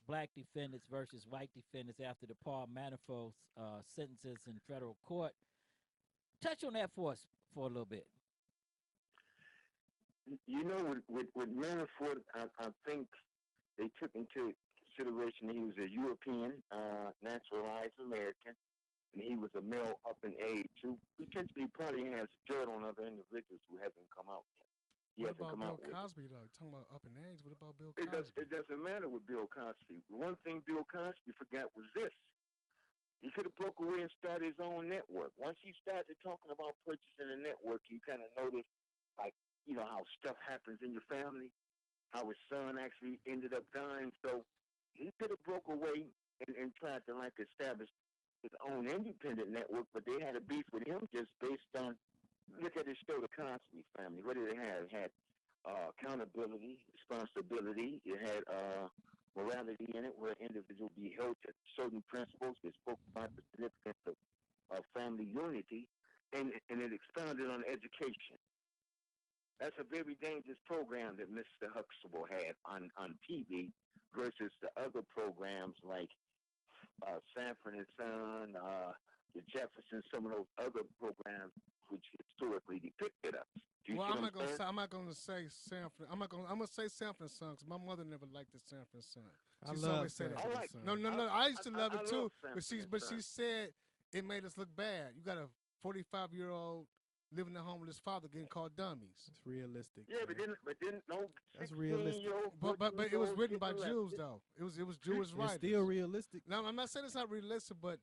black defendants versus white defendants after the Paul Manafort sentences in federal court. Touch on that for us for a little bit. You know, with Manafort, I think they took into consideration he was a European, naturalized American, and he was a male up in age who potentially probably has dirt on other individuals who haven't come out yet. He What hasn't about come Bill out with it. Cosby though? Talking about up in age. What about Bill It Cosby? doesn't matter with Bill Cosby. One thing Bill Cosby forgot was this. He could have broke away and started his own network. Once he started talking about purchasing a network, you kind of notice, like, you know, how stuff happens in your family, how his son actually ended up dying. So he could have broke away and tried to, like, establish his own independent network, but they had a beef with him just based on, look at his show, The Cosby Family. What did it have? It had accountability, responsibility. It had morality in it, where an individual be held to certain principles. It spoke about the significance of family unity, and it expounded on education. That's a very dangerous program that Mr. Huxtable had on TV versus the other programs like Sanford and Son, the Jeffersons, some of those other programs which historically depicted us. Well, I'm not gonna say Sanford. I'm gonna say Sanford and Son because my mother never liked the Sanford and Son. I She's love always said Sanford that. and Son. No. I used to love it too, love but Sanford she and said it made us look bad. You got a 45-year-old living at home with his father getting called dummies. It's realistic. Yeah, but didn't no. That's realistic. But it was written by Jews though. It was Jewish writers. It's still realistic. Now I'm not saying it's not realistic, but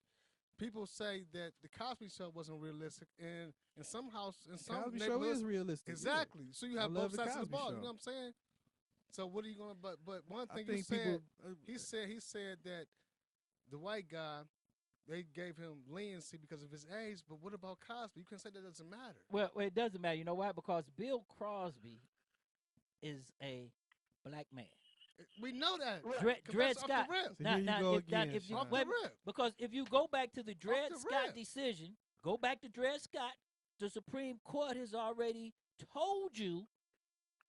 people say that the Cosby Show wasn't realistic, and in some Cosby Show is realistic. Exactly. Yeah. So you I have love both the sides of the Cosby ball. Show. You know what I'm saying? So what are you gonna? But one I thing you think said, people. he said that the white guy, they gave him leniency because of his age. But what about Cosby? You can say that doesn't matter. Well, it doesn't matter. You know why? Because Bill Crosby is a black man. We know that. Dred Scott. Because if you go back to the Dred Scott decision, go back to Dred Scott, the Supreme Court has already told you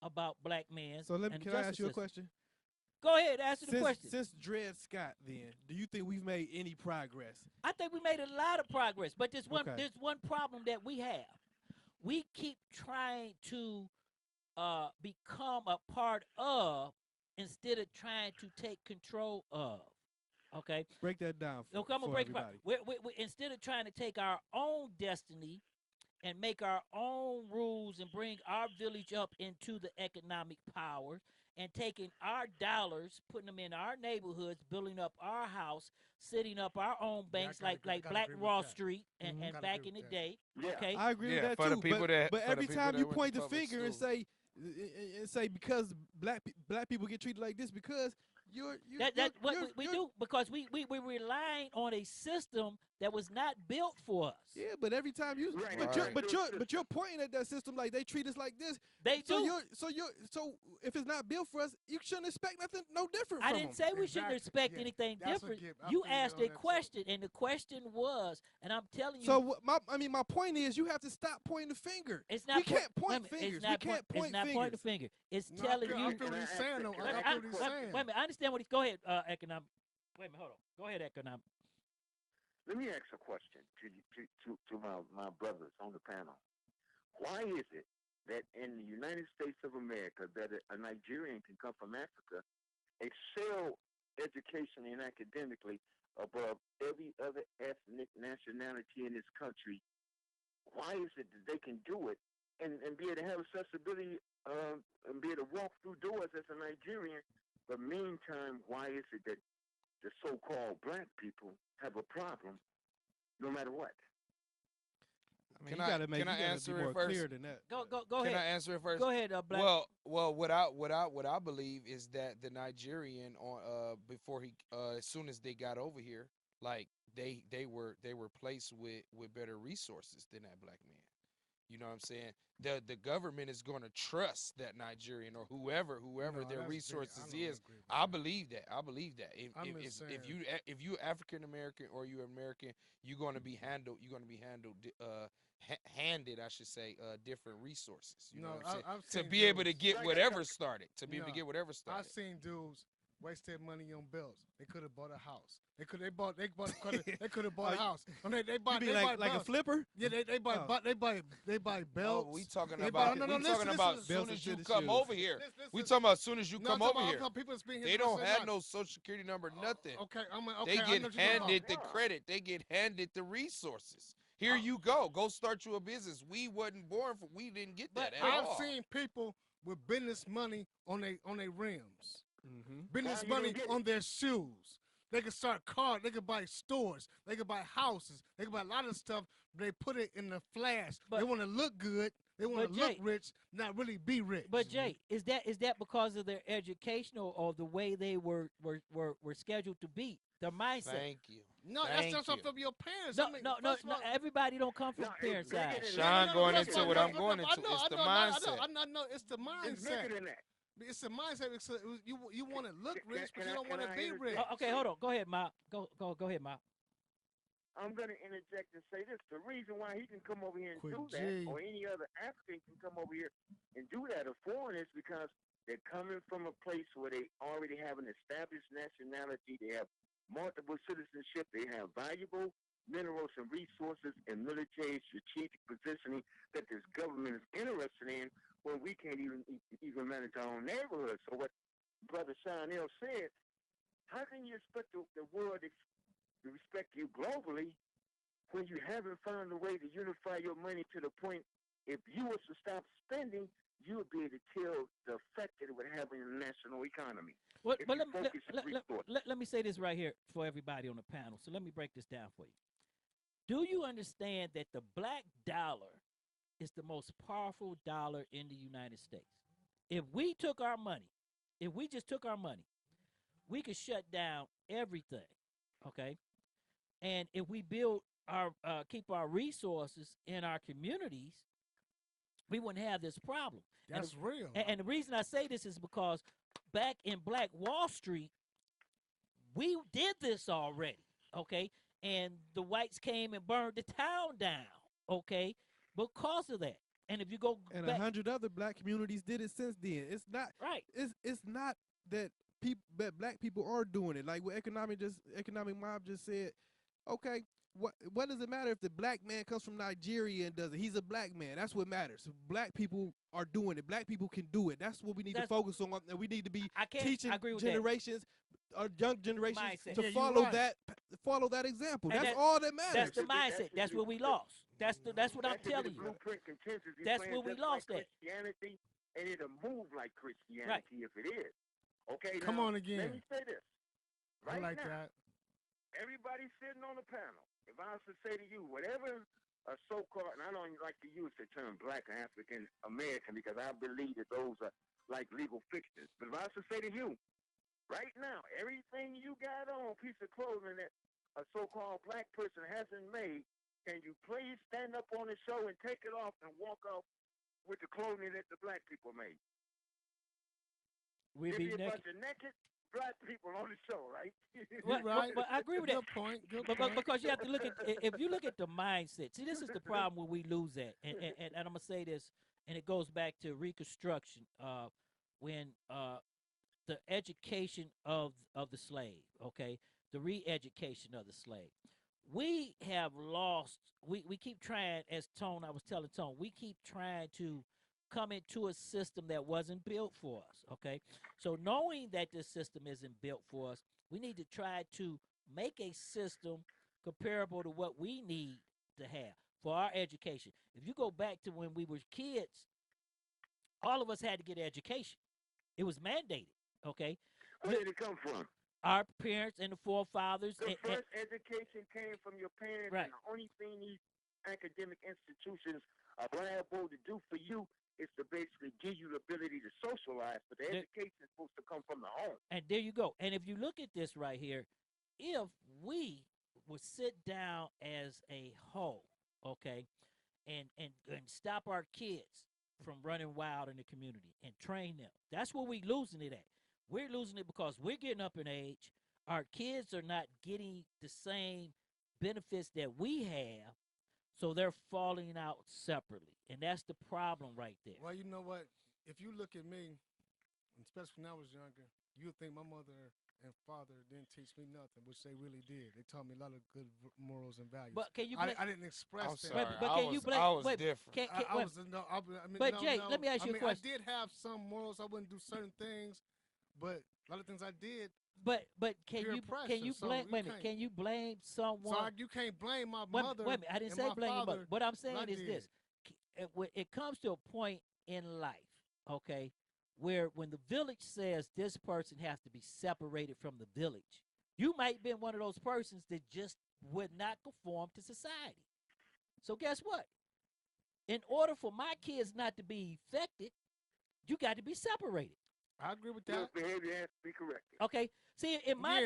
about black men. So can I ask you a question? Go ahead, ask the question. Since Dred Scott, then, do you think we've made any progress? I think we made a lot of progress, but there's one problem that we have. We keep trying to become a part of instead of trying to take control of. Okay, break that down. I'm gonna break it down. Everybody. Instead of trying to take our own destiny and make our own rules and bring our village up into the economic power and taking our dollars, putting them in our neighborhoods, building up our house, setting up our own banks like Black Wall Street and back in the day. Yeah. Okay, I agree with that for too. the people but every time you point the finger and school. say because black people get treated like this because that's what we do because we're relying on a system that was not built for us. Yeah, but every time you, but you're pointing at that system like they treat us like this. They do. So if it's not built for us, you shouldn't expect nothing no different. I from didn't them. say we shouldn't expect anything different. You asked a question, and the question was, and I'm telling you. So my point is, you have to stop pointing the finger. It's not. We can't point fingers. We can't point It's not fingers. pointing the finger. It's telling you. I feel what he's saying. Though. I feel what he's saying. Wait a minute. I understand what he's. Go ahead, economic. Wait a minute. Hold on. Go ahead, economic. Let me ask a question to my brothers on the panel. Why is it that in the United States of America that a Nigerian can come from Africa, excel educationally and academically above every other ethnic nationality in this country? Why is it that they can do it and be able to have accessibility and be able to walk through doors as a Nigerian? But meantime, why is it that the so-called black people have a problem no matter what? I mean, you gotta be more clear than that. Go Can ahead. I answer it first? Go ahead, Black. Well, what I believe is that the Nigerian before he as soon as they got over here, like they were placed with better resources than that black man. You know what I'm saying? The government is going to trust that Nigerian or whoever their resources is. I believe that. If you African American or you American, you're going to be handled. Handed, I should say, different resources. You know what I'm saying? To be able to get whatever started. I've seen dudes waste their money on belts. They could have bought a house. They could have bought a house. I mean, they buy You mean they buy like a belts. flipper? Yeah, they buy belts. Oh, we talking They about. buy- we talking about as soon Belts as and you tennis come shoes. over here. Listen, We talking about as soon as you No, I'm come talking over about here. how people is being here They the don't rest of their have life. no social security number, nothing. Okay, They I know get what you're talking handed about. the credit. They get handed the resources. Here you go. Go start you a business. We wasn't born for. We didn't get that at I've all. seen people with business money on their rims, Mm-hmm. business money on their shoes. They can start cars. They can buy stores. They can buy houses. They can buy a lot of stuff. They put it in the flash. They want to look good. They want to look rich, not really be rich. But Jay, is that because of their education or the way they were scheduled to be? Their mindset. Thank you. No, that's just from your parents. No, I mean, no. Everybody don't come from parents' side. Sean going into what I'm going into. It's the mindset. I know. It's the mindset. It's bigger than that. It's the mindset. You want to look rich, but you don't want to be rich. Okay, hold on. Go ahead, Ma. Go ahead, Ma. I'm going to interject and say this. The reason why he can come over here and Quick do that, G. or any other African can come over here and do that, or foreign, is because they're coming from a place where they already have an established nationality. They have multiple citizenship. They have valuable minerals and resources and military strategic positioning that this government is interested in, where we can't even manage our own neighborhood. So what Brother Shawn L said, how can you expect the world to respect you globally when you haven't found a way to unify your money to the point, if you was to stop spending, you would be able to tell the effect that it would have on the national economy. But let me say this right here for everybody on the panel. So let me break this down for you. Do you understand that the black dollar is the most powerful dollar in the United States? If we took our money, if we just took our money, we could shut down everything, okay? And if we build our keep our resources in our communities, we wouldn't have this problem. That's real. And the reason I say this is because back in Black Wall Street, we did this already, okay? And the whites came and burned the town down, okay, because of that. And if you go and back, 100 other black communities did it since then. It's not right. It's not that black people are doing it. Like what economic mob just said. Okay, what does it matter if the black man comes from Nigeria and does it? He's a black man. That's what matters. Black people are doing it. Black people can do it. That's what we need to focus on. And we need to be teaching generations, our young generations, to follow that example. And that's all that matters. That's the mindset. That's what we lost. That's what I'm telling you. That's where we lost like Christianity, and it'll move like Christianity if it is. Okay, Come now, on again. Let me say this. Right I like now, that. everybody sitting on the panel, if I was to say to you, whatever a so-called, and I don't like to use the term black or African American because I believe that those are like legal fictions. But if I was to say to you, right now, everything you got on, piece of clothing that a so-called black person hasn't made, can you please stand up on the show and take it off and walk off with the clothing that the black people made? We'd There'd be be a naked. bunch of naked black people on the show, right? But I agree with that. Good point. But because you have to look at, if you look at the mindset, see, this is the problem where we lose at. And I'm going to say this, and it goes back to Reconstruction, when the education of the slave, okay, the re-education of the slave. We have lost, we keep trying, as Tone, I was telling Tone, we keep trying to come into a system that wasn't built for us, okay? So knowing that this system isn't built for us, we need to try to make a system comparable to what we need to have for our education. If you go back to when we were kids, all of us had to get education. It was mandated, okay? Where did it come from? Our parents and the forefathers. The first education came from your parents, right. And the only thing these academic institutions are liable to do for you is to basically give you the ability to socialize, but the education is supposed to come from the home. And there you go. And if you look at this right here, if we would sit down as a whole, okay, and stop our kids from running wild in the community and train them, that's where we're losing it at. We're losing it because we're getting up in age. Our kids are not getting the same benefits that we have, so they're falling out separately. And that's the problem right there. Well, you know what? If you look at me, especially when I was younger, you think my mother and father didn't teach me nothing, which they really did. They taught me a lot of good morals and values. But can you? I didn't express that. Sorry, but can you blame? I was wait, different. I was no. I mean, but no, Jay, no. let me ask you a question. I did have some morals. I wouldn't do certain things, but a lot of things I did. But can peer you pressure, so blame? you Wait a minute. can't- Can you blame someone? So you can't blame my wait, mother. wait a minute. I didn't and say my blame your mother. father. What I'm I saying is did. this: when it comes to a point in life, okay, where when the village says this person has to be separated from the village, you might have been one of those persons that just would not conform to society. So guess what? In order for my kids not to be affected, you got to be separated. I agree with that. Your behavior has to be corrected. Okay. See, in my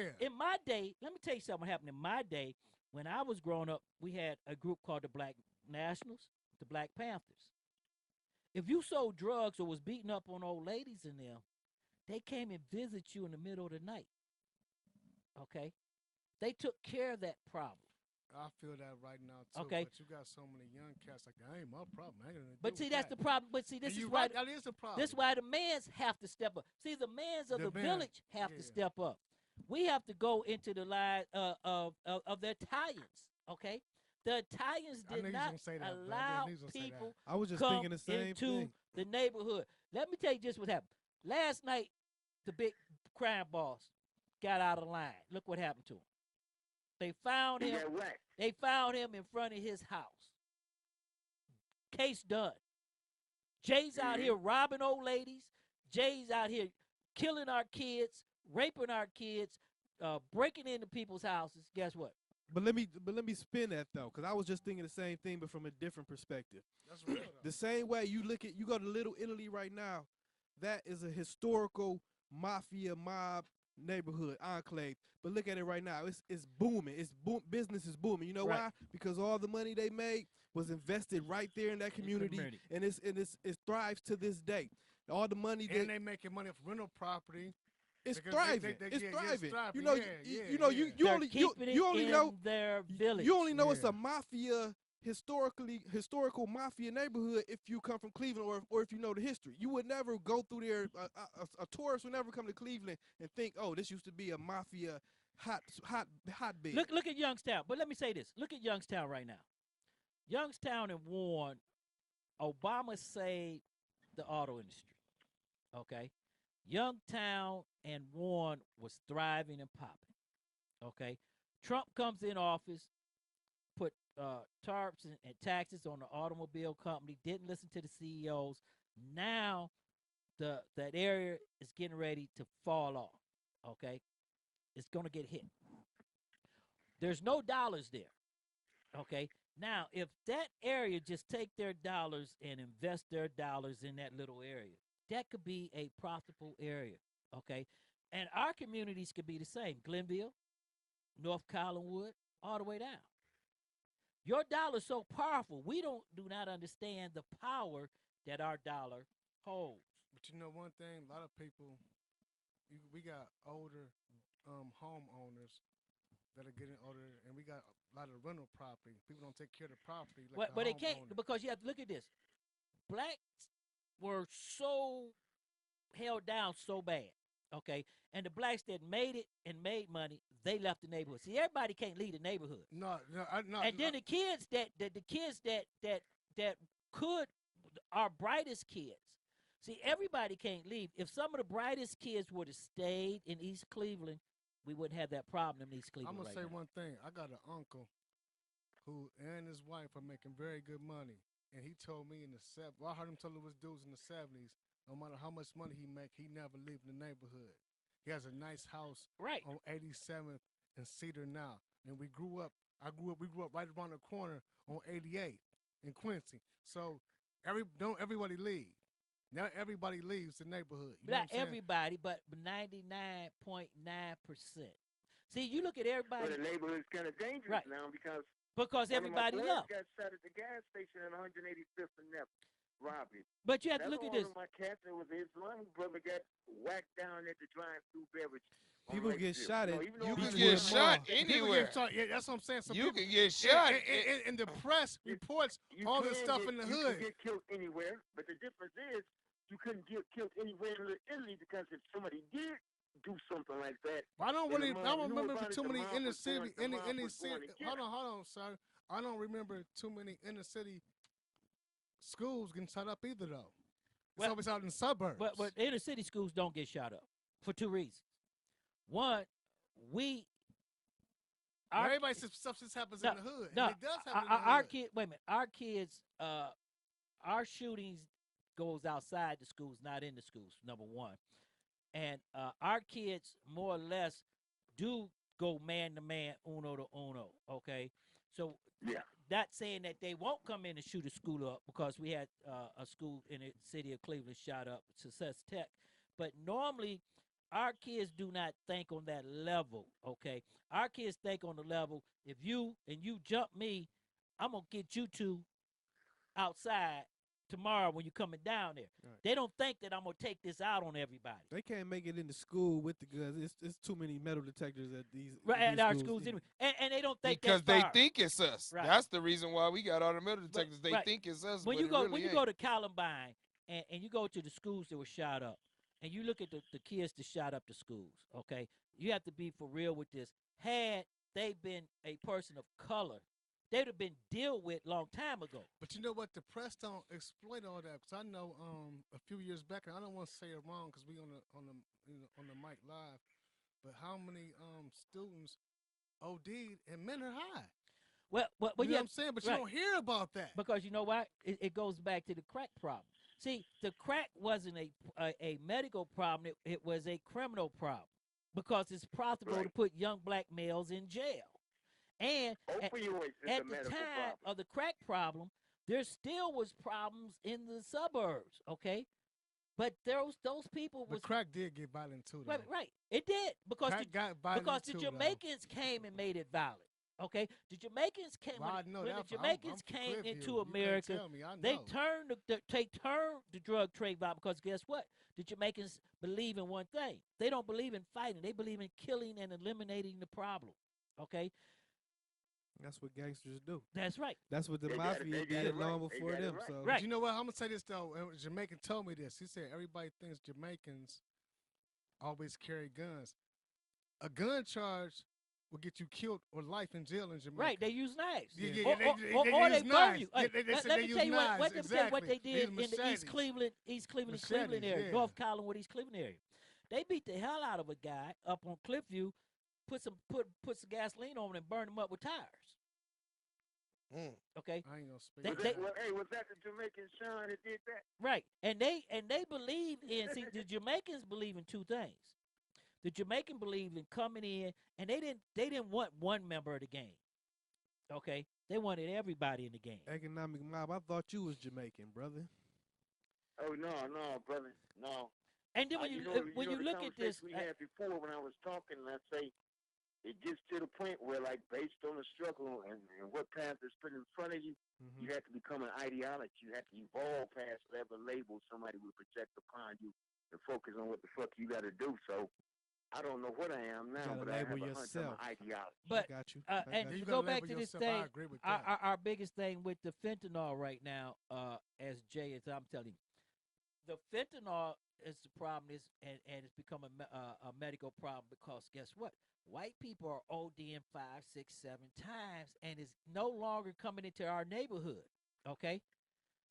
day, let me tell you something what happened in my day. When I was growing up, we had a group called the Black Nationals, the Black Panthers. If you sold drugs or was beating up on old ladies in them, they came and visit you in the middle of the night. Okay? They took care of that problem. I feel that right now too. Okay. But you got so many young cats like that ain't my problem. I ain't gonna But see, that's the problem. But see, this is why that is the problem. this is why the mans have to step up. See, the mans of the village have to step up. We have to go into the line of the Italians. Okay, the Italians did not allow people I was just come thinking the same into thing. the neighborhood. Let me tell you just what happened. Last night, the big crime boss got out of line. Look what happened to him. They found him. They found him in front of his house. Case done. Jay's out here robbing old ladies. Jay's out here killing our kids, raping our kids, breaking into people's houses. Guess what? But let me spin that though, because I was just thinking the same thing, but from a different perspective. That's real. The same way you go to Little Italy right now, that is a historical mafia mob neighborhood enclave. But look at it right now. It's booming. Business is booming. You know why? Because all the money they made was invested right there in that community, and it thrives to this day. All the money they making money off rental property. It's thriving. It's thriving. You know, you only know their village. You only know it's a mafia historical mafia neighborhood if you come from Cleveland or if you know the history. You would never go through there. A tourist would never come to Cleveland and think, oh, this used to be a mafia hotbed. Look at Youngstown. But let me say this. Look at Youngstown right now. Youngstown and Warren, Obama saved the auto industry. Okay. Youngstown and Warren was thriving and popping. Okay. Trump comes in office, put tarps and taxes on the automobile company, didn't listen to the CEOs. Now that area is getting ready to fall off. Okay. It's going to get hit. There's no dollars there. Okay. Now, if that area just take their dollars and invest their dollars in that little area, that could be a profitable area. Okay. And our communities could be the same. Glenville, North Collinwood, all the way down. Your dollar is so powerful. We do not understand the power that our dollar holds. But you know one thing, a lot of people, we got older homeowners that are getting older, and we got a lot of rental property. People don't take care of the property. Like but they can't, because you have to look at this. Blacks were so held down so bad, okay? And the blacks that made it and made money, they left the neighborhood. See, everybody can't leave the neighborhood. No. And then the kids that could, our brightest kids. See, everybody can't leave. If some of the brightest kids would have stayed in East Cleveland, we wouldn't have that problem in East Cleveland. I'm gonna say one thing. I got an uncle who and his wife are making very good money, and he told me in the 70s. Well, I heard him tell his dudes in the 70s. No matter how much money he make, he never leave the neighborhood. He has a nice house on 87th and Cedar now. And we grew up right around the corner on 88 in Quincy. So don't everybody leave. Now everybody leaves the neighborhood. You know Not everybody, but 99.9%. See, you look at everybody. But the neighborhood's kind of dangerous now because everybody left. Got shot at the gas station on 185th and F. Robbie. But you have to look at this. One of my cats that was his Islamic brother got whacked down at the drive-through beverage. People get shot at. You can get shot anywhere. Yeah, that's what I'm saying. You can get shot. And the press reports all this stuff in the hood. You can get killed anywhere, but the difference is you couldn't get killed anywhere in Italy because if somebody did do something like that. I don't And really. the I mom don't knew remember about it, too the many mom inner was going- city. the mom Any was going city. to get Hold her. on, sir. I don't remember too many inner city schools getting shot up either, though. It's always out in the suburbs. But inner city schools don't get shot up for two reasons. One, everybody says stuff just happens in the hood, and it does happen in the our hood. kid. Wait a minute, our kids. Our shootings goes outside the schools, not in the schools. Number one, and our kids more or less do go man to man, uno to uno. Okay, so not saying that they won't come in and shoot a school up, because we had a school in the city of Cleveland shot up, Success Tech, but normally our kids do not think on that level. Okay, our kids think on the level, if you jump me, I'm gonna get you two outside tomorrow when you're coming down there. Right. They don't think that I'm gonna take this out on everybody. They can't make it into school with the guns. It's too many metal detectors at these At these our schools anyway, and they don't think because that's they far. think it's us. Right. That's the reason why we got all the metal detectors. They Right. think it's us, When but you it go really when you ain't. go to Columbine and you go to the schools that were shot up, and you look at the kids that shot up the schools, okay, you have to be for real with this. Had they been a person of color, they'd have been dealt with long time ago. But you know what? The press don't exploit all that. Because I know a few years back, and I don't want to say it wrong because we on the mic live, but how many students OD'd and men are high? Well, You know yeah, what I'm saying? But you right. don't hear about that. Because you know why? It goes back to the crack problem. See, the crack wasn't a medical problem. It was a criminal problem, because it's profitable to put young black males in jail. And Opioids is at a the medical time problem. of the crack problem, there still was problems in the suburbs, okay? But those people was The crack did get violent too, though. right. It did, because Crack got violent because the too, though. Jamaicans came and made it violent. Okay, the Jamaicans came Well, I when, know when that, the but I'm Jamaicans from came Cliffview. into You can't America. tell me, I They know. turned the drug trade violent, because guess what? The Jamaicans believe in one thing. They don't believe in fighting. They believe in killing and eliminating the problem. Okay, That's what gangsters do. that's right. That's what the They got it- mafia they got did it long right. They before got it them. right. So Right. You know what? I'm gonna say this though. A Jamaican told me this. He said everybody thinks Jamaicans always carry guns. A gun charge will get you killed or life in jail in Jamaica. Right, they use knives. Yeah, Or they they use burn knives. you. Yeah, Hey, they said let they me use tell you knives. let me tell you what they Exactly. did They use in the East machetes. Cleveland, Machetes, Cleveland area, yeah. North Collinwood, East Cleveland area. They beat the hell out of a guy up on Cliffview, put some gasoline on him and burned him up with tires. Okay, I ain't gonna speak. Was that the Jamaican Shawn that did that? right, and they believe in. See, the Jamaicans believe in two things. The Jamaican believed in coming in, and they didn't want one member of the gang. Okay, they wanted everybody in the game. economic mob. I thought you was Jamaican, brother. Oh no, brother, no. And then when you the look at this, conversation we had before when I was talking, and I say it gets to the point where, like, based on the struggle and what path is put in front of you, you have to become an ideology. You have to evolve past whatever label somebody would project upon you and focus on what the fuck you got to do. So I don't know what I am now, but I have a hunch I'm an ideology. But got you. and you to gotta go back label to this yourself. thing, I agree with that. our biggest thing with the fentanyl right now, as Jay is, I'm telling you, the fentanyl is the problem is, and it's become a medical problem, because guess what? White people are ODing 5, 6, 7 times, and it's no longer coming into our neighborhood. Okay.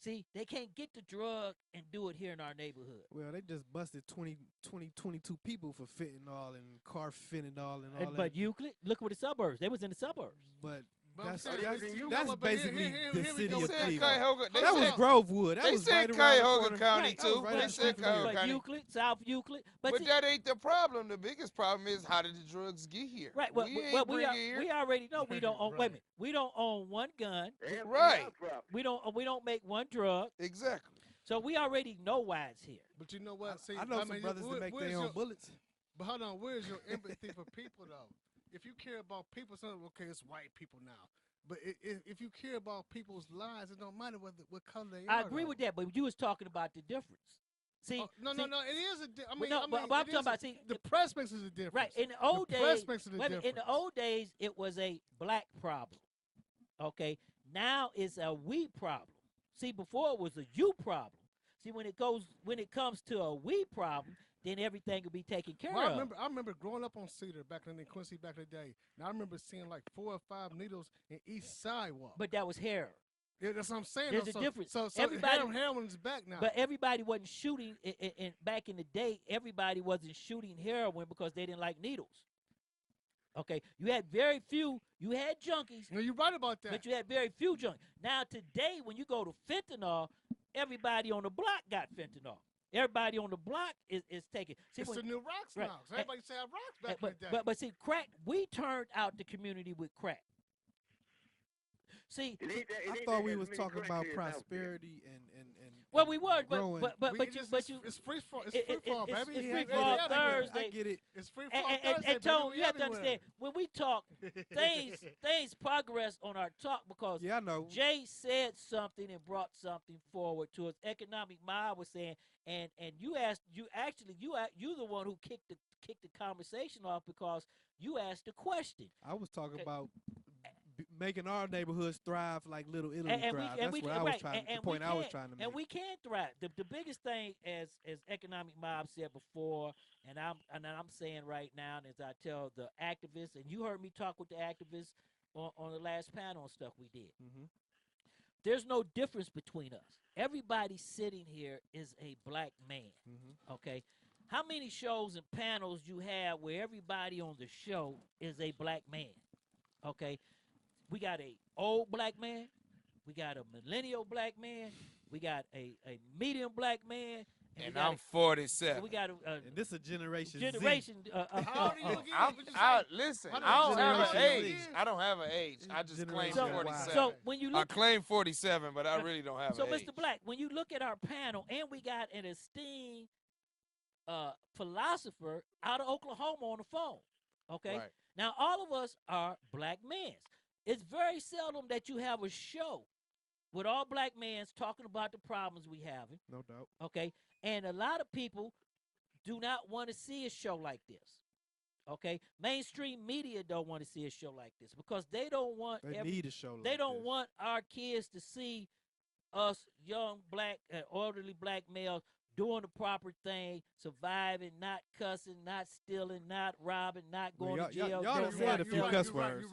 See, they can't get the drug and do it here in our neighborhood. Well, they just busted 22 people for fentanyl and car fentanyl and all that. But Euclid, look what the suburbs. They was in the suburbs. But But that's I'm saying, that's basically the here we city go of with that. Cleveland. They That was said- Grovewood. That They was said right around the Cuyahoga corner. County Right, too. right They down the said street from Cuyahoga But County. Euclid, South Euclid. But see, that ain't the problem. The biggest problem is how did the drugs get here? right. Well, bring it here. we already know we don't own. Wait a Right. minute. We don't own one gun. Right. We don't make one drug. Exactly. So we already know why it's here. But you know what? See, I know some mean, brothers that make where's their own your- bullets. But hold on, where's your empathy for people though? If you care about people, okay, it's white people now. But if you care about people's lives, it don't matter what color they are. I agree with that, but you was talking about the difference. See, No, see, it is a. I Well, mean, no, I mean, but I'm it talking is about, see, the press makes a difference. right in the old the press days. makes it a wait a minute, difference. in the old days, it was a black problem. Okay, now it's a we problem. See, before it was a you problem. See, when it comes to a we problem, then everything will be taken care Well, of. I remember growing up on Cedar back in Quincy back in the day. And I remember seeing like 4 or 5 needles in each sidewalk. But that was heroin. Yeah, that's what I'm saying. There's though. a difference. So Everybody- heroin's back now. But everybody wasn't shooting back in the day. Everybody wasn't shooting heroin because they didn't like needles. Okay, you had very few. You had junkies. No, you're right about that. But you had very few junkies. Now today, when you go to fentanyl, everybody on the block got fentanyl. Everybody on the block is taking. See, it's when, the new rocks right. now. So everybody say rocks back in the day. But see, crack. We turned out the community with crack. See, I thought we was talking about prosperity and well, we were, growing. but you, it's free fall, it's free fall, baby. It's free fall Thursday. I get it. It's free fall Thursday, And Tone, baby. you have to understand when we talk, things progress on our talk because I know. Jay said something and brought something forward to us. Economic Mob was saying, and you the one who kicked the conversation off because you asked the question. I was talking about making our neighborhoods thrive like Little Italy and thrive. I was trying to make. And we can thrive. The biggest thing, as Economic Mob said before, and I'm saying right now, and as I tell the activists, and you heard me talk with the activists on the last panel and stuff we did. Mm-hmm. There's no difference between us. Everybody sitting here is a black man. Mm-hmm. Okay. How many shows and panels you have where everybody on the show is a black man? Okay. We got a old black man. We got a millennial black man. We got a medium black man. And I'm 47. We got and this is a generation Z. How old are you again? Listen, I don't have an age. I don't have an age. I just claim 47. So when you look, I claim 47, but I really don't have an age. So, Mr. Black, when you look at our panel, and we got an esteemed philosopher out of Oklahoma on the phone. Okay. Right. Now, all of us are black men. It's very seldom that you have a show with all black men talking about the problems we have. No doubt. Okay. And a lot of people do not want to see a show like this. Okay. Mainstream media don't want to see a show like this because they don't want need a show like they don't this. want our kids to see us young black orderly black males doing the proper thing, surviving, not cussing, not stealing, not robbing, not going to jail. Y'all done said a few cuss words.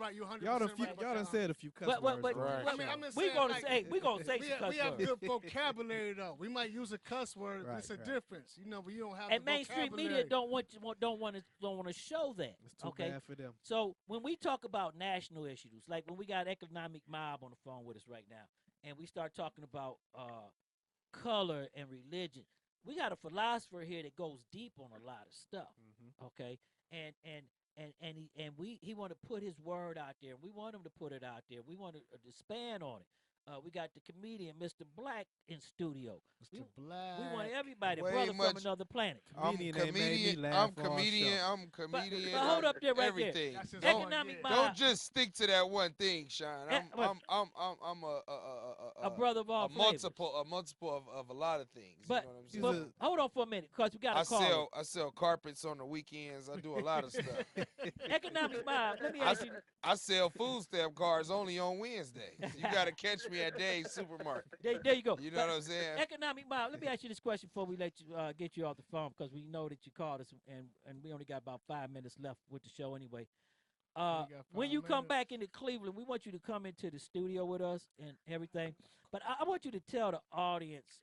Y'all done said a few cuss words. But we're gonna say some cuss we have words. good vocabulary though. We might use a cuss word. But it's a difference, but you don't have. And the mainstream vocabulary. media don't want to show that. It's too okay, bad for them. So when we talk about national issues, like when we got Economic Mob on the phone with us right now, and we start talking about color and religion. We got a philosopher here that goes deep on a lot of stuff, okay? And he want to put his word out there. We want him to put it out there. We want to expand on it. We got the comedian Mr. Black in studio. Mr. Black. We want everybody, Way brother much- from another planet. I'm comedian. I'm comedian. But hold up there, right everything. there. Economic Mob. Don't just stick to that one thing, Sean. I'm a brother of all a multiple of a lot of things. But, you know what I'm saying? but hold on for a minute, because we got a call. I sell carpets on the weekends. I do a lot of stuff. Economic Mob. Let me ask you. I sell food stamp cards only on Wednesdays. You got to catch me at Dave's Supermarket. There you go. You know what I'm saying? Economic Mob. Let me ask you this question before we let you get you off the phone, because we know that you called us, and we only got about 5 minutes left with the show anyway. When you come back into Cleveland, we want you to come into the studio with us and everything. But I want you to tell the audience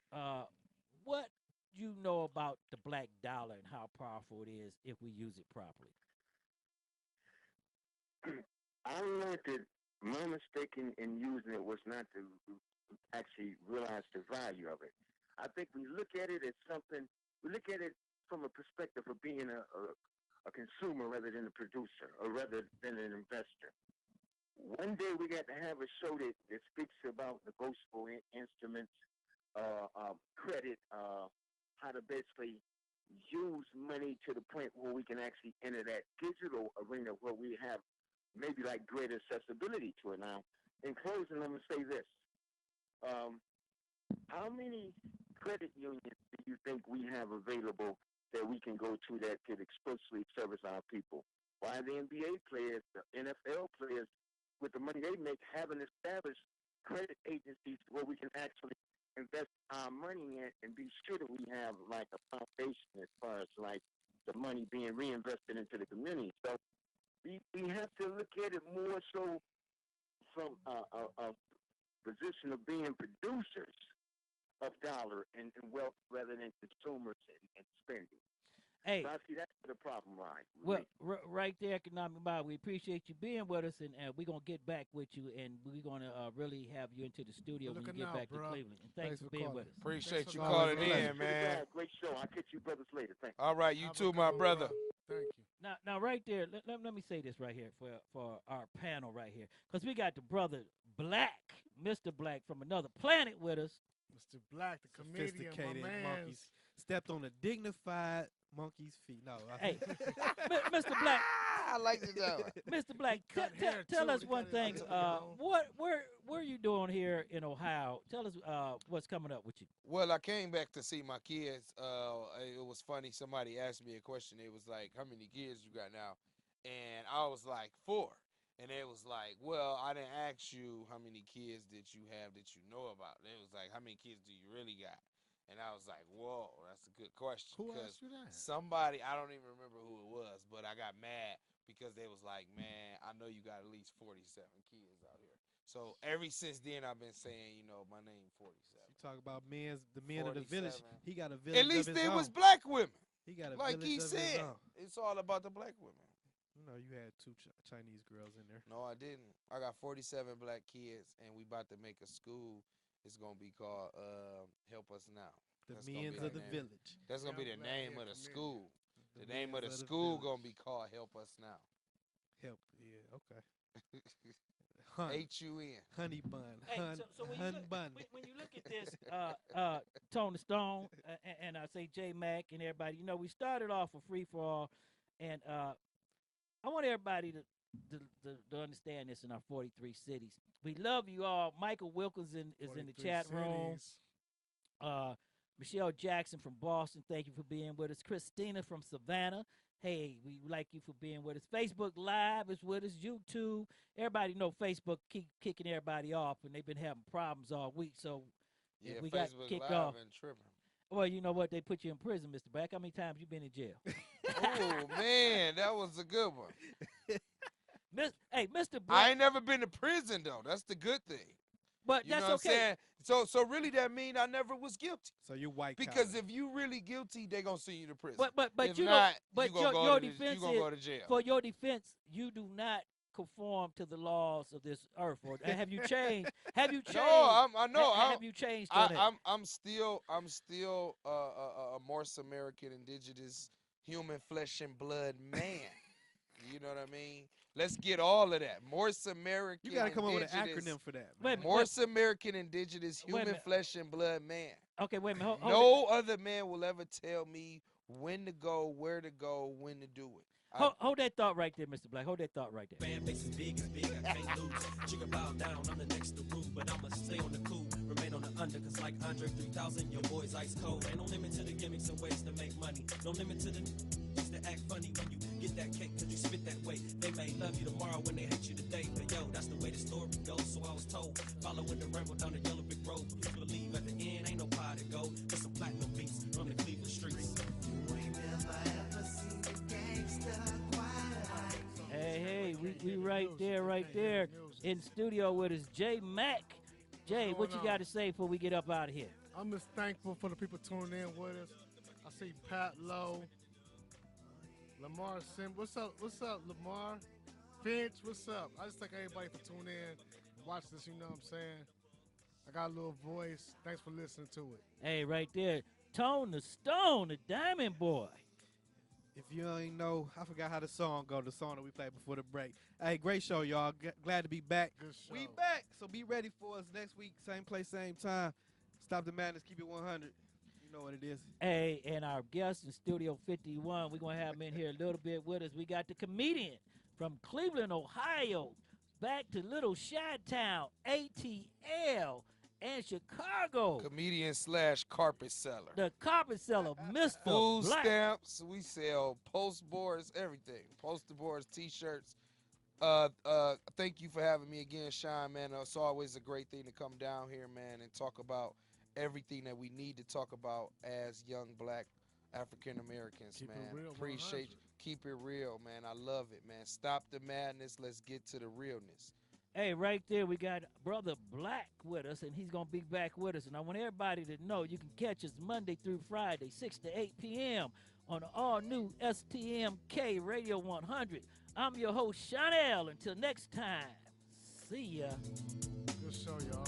what you know about the black dollar and how powerful it is if we use it properly. I learned that my mistake in using it was not to actually realize the value of it. I think we look at it as something, we look at it from a perspective of being a consumer rather than a producer, or rather than an investor. One day we got to have a show that speaks about negotiable instruments, credit, how to basically use money to the point where we can actually enter that digital arena where we have maybe like greater accessibility to it. Now, in closing, I'm going to say this. How many credit unions do you think we have available that we can go to that could explicitly service our people? Why the NBA players, the NFL players, with the money they make, haven't established credit agencies where we can actually invest our money in and be sure that we have like a foundation as far as like the money being reinvested into the community. So we have to look at it more so from a position of being producers of dollar and wealth rather than consumers and spending. Hey, so I see that's where the problem lies. well, right there, Economic Bob. We appreciate you being with us, and we're gonna get back with you, and we're gonna really have you into the studio when you get back to Cleveland. And thanks for being with us. Appreciate you calling in, man. Great show. I'll catch you brothers later. Thank you. All right, you too, my brother. Thank you. Now, right there, let me say this right here for our panel right here, because we got the brother Black, Mr. Black from another planet with us. Mr. Black, the comedian, my man. Monkeys stepped on a dignified monkey's feet. No, hey, Mr. Black. I like to know. Mr. Black, tell us one thing. Where are you doing here in Ohio? Tell us what's coming up with you. Well, I came back to see my kids. It was funny. Somebody asked me a question. It was like, how many kids you got now? And I was like, 4. And it was like, well, I didn't ask you how many kids that you have that you know about. It was like, how many kids do you really got? And I was like, whoa, that's a good question. Who asked you that? Somebody, I don't even remember who it was, but I got mad because they was like, man, I know you got at least 47 kids out here. So ever since then, I've been saying, my name 47. You talk about the men of the 47. village. He got a village. At least of his they own. was black women. He got a like village he of his said. own. It's all about the black women. You had 2 Chinese girls in there. No, I didn't. I got 47 black kids, and we about to make a school. It's gonna be called Help Us Now. The Men's of the Village. That's gonna be the name of the school. The name of the school gonna be called Help Us Now. Help, yeah, okay. H-U-N. Honey bun. Hey, so when you look at this, Tony Stone, and I say J Mac and everybody, we started off a free for all, and I want everybody to understand this in our 43 cities. We love you all. Michael Wilkinson is in the chat room. Michelle Jackson from Boston, thank you for being with us. Christina from Savannah, hey, we like you for being with us. Facebook Live is with us. YouTube, everybody know Facebook keep kicking everybody off, and they've been having problems all week. So yeah, we Facebook got kicked Live off. And tripping. Well, you know what? They put you in prison, Mr. Black. How many times you been in jail? Oh man, that was a good one. Hey, Mr. Black. I ain't never been to prison though. That's the good thing. But you that's know what okay. I'm saying? So really that mean I never was guilty. So you're white. Because if you really guilty, they gonna send you to prison. But if not, but you gonna your defense you gonna go to jail. For your defense, you do not conform to the laws of this earth. Or have you changed? Have you changed? No, I know. Have you changed? I'm still a Morse American indigenous human flesh and blood man. You know what I mean? Let's get all of that. Morse American. You gotta come up with an indigenous- acronym for that. Wait, Morse American indigenous Wait a human minute. flesh and blood man. Okay, wait a minute. No other man will ever tell me when to go, where to go, when to do it. Hold that thought right there, Mr. Black. Hold that thought right there. Fan base is big, I can't lose. Chicken bow down, I'm the next to rule, but I'ma stay on the cool, remain on the under, cause like Andre 3000, your boy's ice cold. Ain't no limit to the gimmicks and ways to make money. No limit to the just to act funny when you get that cake, cause you spit that way. They may love you tomorrow when they hate you today, but yo, that's the way the story goes, so I was told. Following the ramble down the yellow brick road, but people believe at the end ain't no pie to go. There's some platinum beats from the Cleveland streets. Hey, we right there in studio with us, J Mac. Jay, what you got to say before we get up out of here? I'm just thankful for the people tuning in with us. I see Pat Lowe, Lamar Sim. What's up, Lamar? Finch, what's up? I just thank everybody for tuning in, watch this, you know what I'm saying? I got a little voice. Thanks for listening to it. Hey, right there, Tone the Stone, the Diamond Boy. If you ain't know, I forgot how the song go, the song that we played before the break. Hey, great show, y'all. Glad to be back. Good show. We back, so be ready for us next week, same place, same time. Stop the madness, keep it 100. You know what it is. Hey, and our guest in Studio 51, we're going to have him in here a little bit with us. We got the comedian from Cleveland, Ohio, back to Little Chi-Town, ATL, and Chicago. Comedian / carpet seller. The carpet seller, Mr. Food Black. stamps. We sell post boards, everything. Poster boards, T-shirts. Thank you for having me again, Sean, man. It's always a great thing to come down here, man, and talk about everything that we need to talk about as young black African Americans, Keep it man. real, Appreciate 100. you. Keep it real, man. I love it, man. Stop the madness. Let's get to the realness. Hey, right there, we got Brother Black with us, and he's going to be back with us. And I want everybody to know you can catch us Monday through Friday, 6 to 8 p.m. on the all-new STMK Radio 100. I'm your host, Shawn L. Until next time, see ya. Good show, y'all.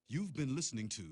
You've been listening to